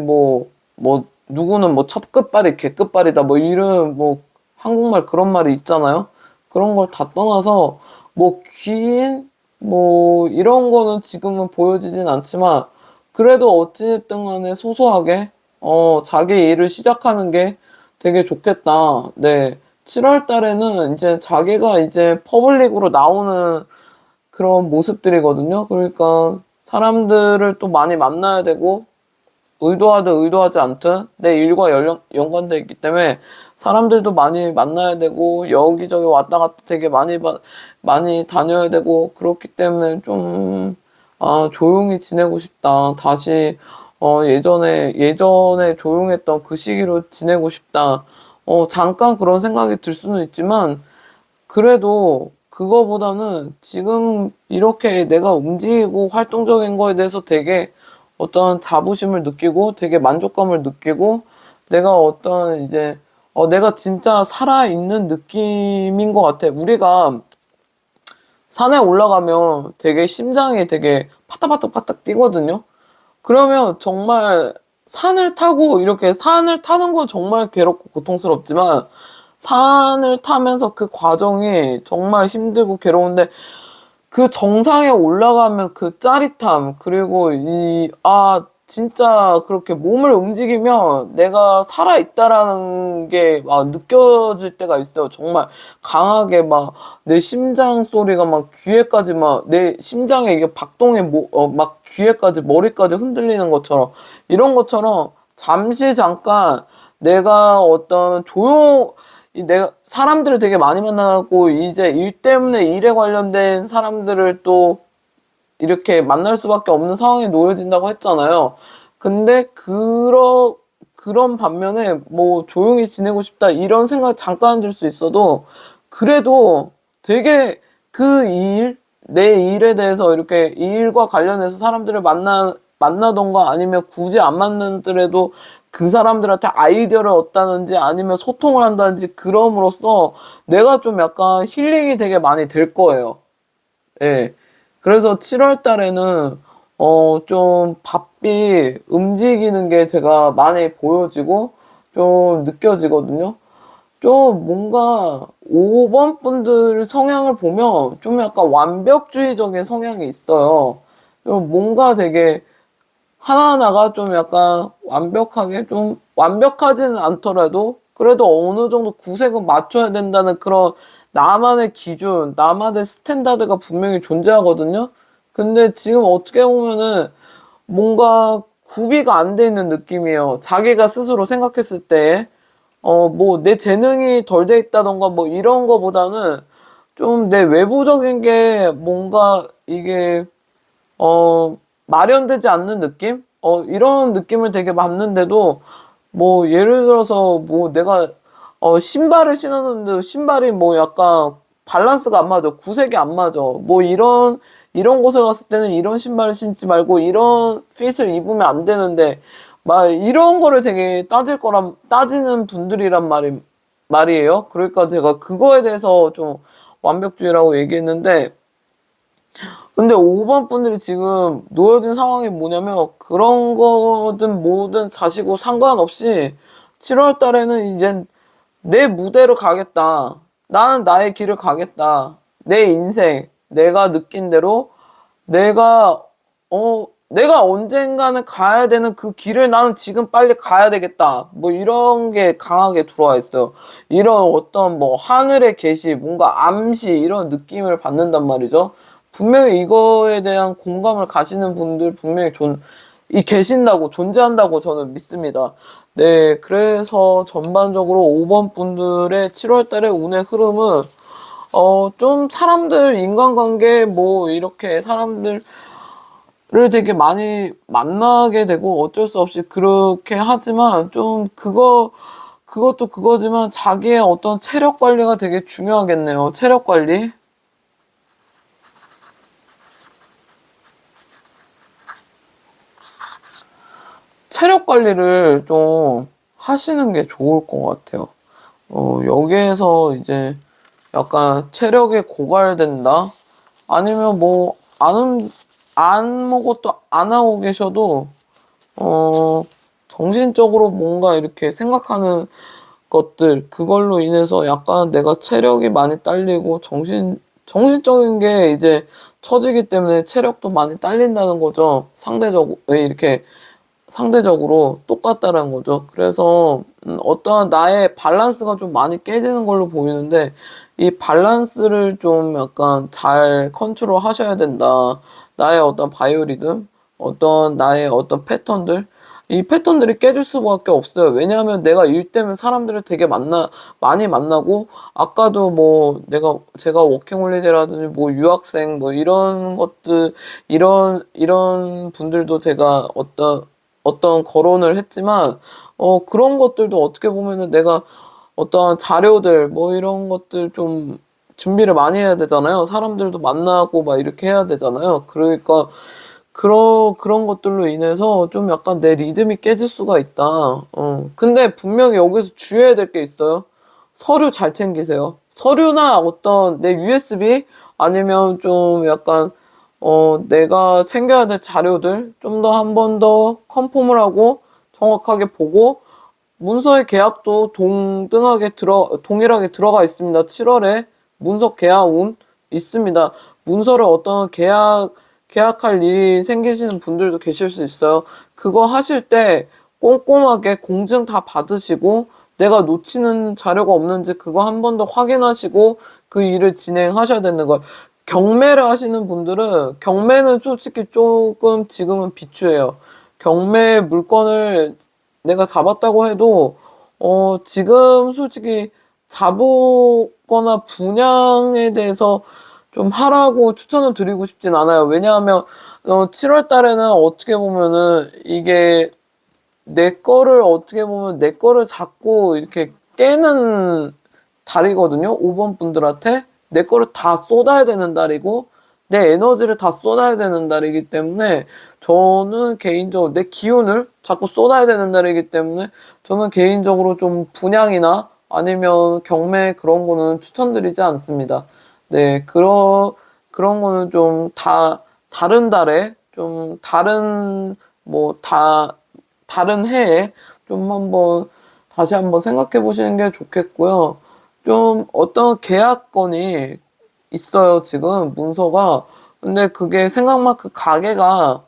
누구는 뭐 첫 끝발이 개끝발이다, 뭐 이런, 뭐, 한국말 그런 말이 있잖아요? 그런 걸 다 떠나서, 뭐, 귀인? 뭐, 이런 거는 지금은 보여지진 않지만, 그래도 어찌됐든 간에 소소하게, 자기 일을 시작하는 게 되게 좋겠다. 네. 7월 달에는 이제 자기가 이제 퍼블릭으로 나오는 그런 모습들이거든요. 그러니까 사람들을 또 많이 만나야 되고, 의도하든 의도하지 않든 내 일과 연관돼 있기 때문에 사람들도 많이 만나야 되고, 여기저기 왔다 갔다 되게 많이 다녀야 되고, 그렇기 때문에 좀, 조용히 지내고 싶다. 다시, 예전에 조용했던 그 시기로 지내고 싶다. 잠깐 그런 생각이 들 수는 있지만, 그래도 그거보다는 지금 이렇게 내가 움직이고 활동적인 거에 대해서 되게 어떤 자부심을 느끼고 되게 만족감을 느끼고 내가 어떤 이제, 내가 진짜 살아있는 느낌인 것 같아. 우리가 산에 올라가면 되게 심장이 되게 파닥파닥파닥 뛰거든요. 그러면 정말 산을 타는 건 정말 괴롭고 고통스럽지만 산을 타면서 그 과정이 정말 힘들고 괴로운데 그 정상에 올라가면 그 짜릿함, 그리고 진짜 그렇게 몸을 움직이면 내가 살아있다라는 게 막 느껴질 때가 있어요. 정말 강하게 막 내 심장 소리가 막 귀에까지 막 내 심장에 이게 박동에 막 귀에까지 머리까지 흔들리는 것처럼 이런 것처럼 잠깐 내가 어떤 내가 사람들을 되게 많이 만나고 이제 일 때문에 일에 관련된 사람들을 또 이렇게 만날 수밖에 없는 상황에 놓여진다고 했잖아요. 근데 그런 반면에 뭐 조용히 지내고 싶다 이런 생각 잠깐 들 수 있어도 그래도 되게 그 일, 내 일에 대해서 이렇게 이 일과 관련해서 사람들을 만나던가 아니면 굳이 안 만나더라도 그 사람들한테 아이디어를 얻다든지 아니면 소통을 한다든지 그럼으로써 내가 좀 약간 힐링이 되게 많이 될 거예요. 예. 그래서 7월 달에는 좀 바삐 움직이는 게 제가 많이 보여지고 좀 느껴지거든요. 좀 뭔가 5번 분들 성향을 보면 좀 약간 완벽주의적인 성향이 있어요. 좀 뭔가 되게 하나하나가 좀 약간 완벽하게 좀 완벽하지는 않더라도 그래도 어느 정도 구색은 맞춰야 된다는 그런 나만의 기준, 나만의 스탠다드가 분명히 존재하거든요. 근데 지금 어떻게 보면은 뭔가 구비가 안 돼 있는 느낌이에요. 자기가 스스로 생각했을 때, 뭐 내 재능이 덜 돼 있다던가 뭐 이런 거보다는 좀 내 외부적인 게 뭔가 이게 마련되지 않는 느낌? 이런 느낌을 되게 받는데도, 뭐, 예를 들어서, 뭐, 내가, 신발을 신었는데, 신발이 뭐 약간 밸런스가 안 맞아. 구색이 안 맞아. 뭐, 이런 곳에 갔을 때는 이런 신발을 신지 말고, 이런 핏을 입으면 안 되는데, 막, 이런 거를 되게 따지는 분들이란 말이에요. 그러니까 제가 그거에 대해서 좀 완벽주의라고 얘기했는데, 근데 5번 분들이 지금 놓여진 상황이 뭐냐면 그런 거든 뭐든 자시고 상관없이 7월 달에는 이제 내 무대로 가겠다. 나는 나의 길을 가겠다. 내 인생, 내가 느낀 대로 내가 내가 언젠가는 가야 되는 그 길을 나는 지금 빨리 가야 되겠다. 뭐 이런 게 강하게 들어와 있어요. 이런 어떤 뭐 하늘의 계시, 뭔가 암시 이런 느낌을 받는단 말이죠. 분명히 이거에 대한 공감을 가시는 분들 분명히 계신다고, 존재한다고 저는 믿습니다. 네, 그래서 전반적으로 5번 분들의 7월 달의 운의 흐름은 좀 사람들, 인간관계, 뭐, 이렇게 사람들을 되게 많이 만나게 되고 어쩔 수 없이 그렇게 하지만 좀 그것도 그거지만 자기의 어떤 체력 관리가 되게 중요하겠네요. 체력 관리. 체력 관리를 좀 하시는 게 좋을 것 같아요. 여기에서 이제 약간 체력이 고갈된다? 아니면 뭐, 아무것도 안 하고 계셔도, 어, 정신적으로 뭔가 이렇게 생각하는 것들, 그걸로 인해서 약간 내가 체력이 많이 딸리고, 정신적인 게 이제 처지기 때문에 체력도 많이 딸린다는 거죠. 상대적으로, 이렇게 상대적으로 똑같다는 거죠. 그래서 어떠한 나의 밸런스가 좀 많이 깨지는 걸로 보이는데 이 밸런스를 좀 약간 잘 컨트롤 하셔야 된다. 나의 어떤 바이오리듬, 어떤 나의 어떤 패턴들, 이 패턴들이 깨질 수밖에 없어요. 왜냐하면 내가 일 때문에 사람들을 되게 많이 만나고, 아까도 뭐, 제가 워킹홀리데이라든지 뭐, 유학생, 뭐, 이런 것들, 이런 분들도 제가 어떤 거론을 했지만, 그런 것들도 어떻게 보면은 내가 어떠한 자료들, 뭐 이런 것들 좀 준비를 많이 해야 되잖아요. 사람들도 만나고 막 이렇게 해야 되잖아요. 그러니까, 그런 것들로 인해서 좀 약간 내 리듬이 깨질 수가 있다. 근데 분명히 여기서 주의해야 될 게 있어요. 서류 잘 챙기세요. 서류나 어떤 내 USB 아니면 좀 약간 내가 챙겨야 될 자료들 좀 더 한 번 더 컨펌을 하고 정확하게 보고 문서의 계약도 동일하게 들어가 있습니다. 7월에 문서 계약운 있습니다. 문서를 어떤 계약할 일이 생기시는 분들도 계실 수 있어요. 그거 하실 때 꼼꼼하게 공증 다 받으시고 내가 놓치는 자료가 없는지 그거 한 번 더 확인하시고 그 일을 진행하셔야 되는 거예요. 경매를 하시는 분들은 경매는 솔직히 조금 지금은 비추해요. 경매 물건을 내가 잡았다고 해도 지금 솔직히 잡거나 분양에 대해서 좀 하라고 추천을 드리고 싶진 않아요. 왜냐하면 7월 달에는 어떻게 보면은 이게 내 거를 어떻게 보면 내 거를 자꾸 이렇게 깨는 달이거든요. 5번 분들한테 내 거를 다 쏟아야 되는 달이고 내 에너지를 다 쏟아야 되는 달이기 때문에 저는 개인적으로 내 기운을 자꾸 쏟아야 되는 달이기 때문에 저는 개인적으로 좀 분양이나 아니면 경매 그런 거는 추천드리지 않습니다. 네, 그런 거는 좀 다른 달에 좀 다른 해에 좀 다시 한번 생각해 보시는 게 좋겠고요. 좀 어떤 계약건이 있어요, 지금 문서가. 근데 그게 생각만큼 가게가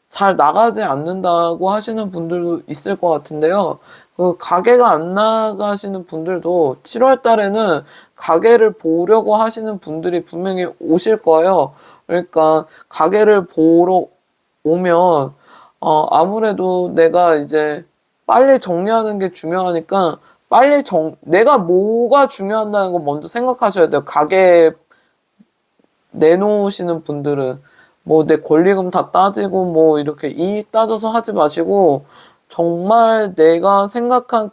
잘 나가지 않는다고 하시는 분들도 있을 것 같은데요. 그 가게가 안 나가시는 분들도 7월 달에는 가게를 보려고 하시는 분들이 분명히 오실 거예요. 그러니까 가게를 보러 오면 아무래도 내가 이제 빨리 정리하는 게 중요하니까 내가 뭐가 중요하다는 거 먼저 생각하셔야 돼요. 가게 내놓으시는 분들은 뭐 내 권리금 다 따지고 뭐 이렇게 이익 따져서 하지 마시고 정말 내가 생각한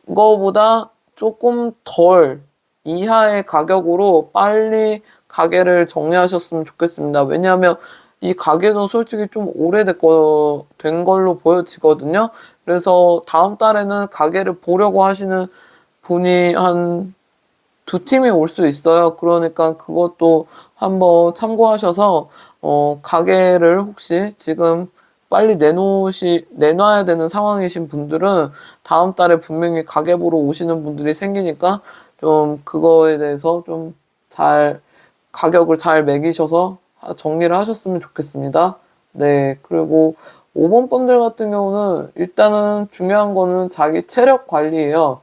그거보다 조금 덜 이하의 가격으로 빨리 가게를 정리하셨으면 좋겠습니다. 왜냐하면 이 가게도 솔직히 좀 된 걸로 보여지거든요. 그래서 다음 달에는 가게를 보려고 하시는 분이 한 두 팀이 올 수 있어요. 그러니까 그것도 한번 참고하셔서 가게를 혹시 지금 빨리 내놔야 되는 상황이신 분들은 다음 달에 분명히 가게 보러 오시는 분들이 생기니까 좀 그거에 대해서 좀 가격을 잘 매기셔서 정리를 하셨으면 좋겠습니다. 네, 그리고 5번 분들 같은 경우는 일단은 중요한 거는 자기 체력 관리예요.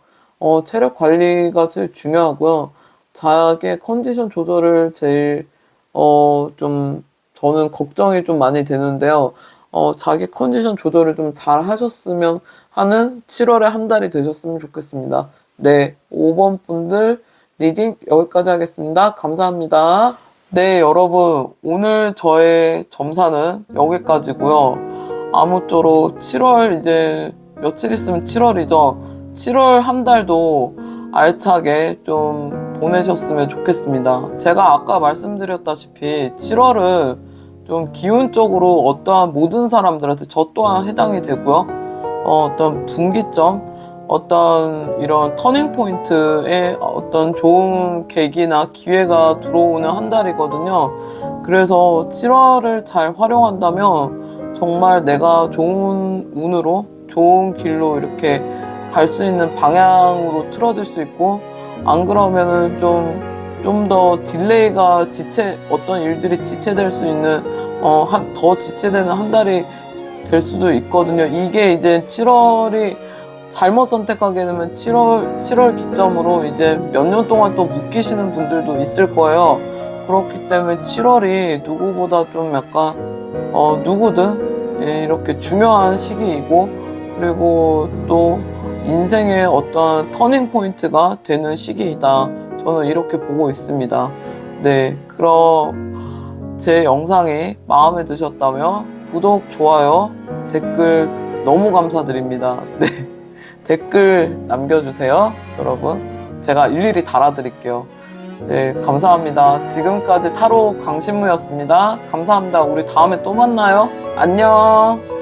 체력 관리가 제일 중요하고요. 자기의 컨디션 조절을 제일, 저는 걱정이 좀 많이 되는데요. 자기 컨디션 조절을 좀 잘 하셨으면 하는 7월의 한 달이 되셨으면 좋겠습니다. 네, 5번 분들 리딩 여기까지 하겠습니다. 감사합니다. 네, 여러분. 오늘 저의 점사는 여기까지고요. 아무쪼록 7월 이제 며칠 있으면 7월이죠. 7월 한 달도 알차게 좀 보내셨으면 좋겠습니다. 제가 아까 말씀드렸다시피 7월은 좀 기운적으로 어떠한 모든 사람들한테 저 또한 해당이 되고요. 어떤 분기점, 어떤 이런 터닝 포인트에 어떤 좋은 계기나 기회가 들어오는 한 달이거든요. 그래서 7월을 잘 활용한다면 정말 내가 좋은 운으로 좋은 길로 이렇게 갈 수 있는 방향으로 틀어질 수 있고, 안 그러면은 좀 더 딜레이가 어떤 일들이 지체될 수 있는, 더 지체되는 한 달이 될 수도 있거든요. 이게 이제 7월이 잘못 선택하게 되면 7월 기점으로 이제 몇 년 동안 또 묶이시는 분들도 있을 거예요. 그렇기 때문에 7월이 누구보다 좀 약간, 누구든 이렇게 중요한 시기이고, 그리고 또 인생의 어떤 터닝 포인트가 되는 시기이다. 저는 이렇게 보고 있습니다. 네, 그럼 제 영상이 마음에 드셨다면 구독, 좋아요, 댓글 너무 감사드립니다. 네, 댓글 남겨주세요, 여러분. 제가 일일이 달아드릴게요. 네, 감사합니다. 지금까지 타로 강신무였습니다. 감사합니다. 우리 다음에 또 만나요. 안녕.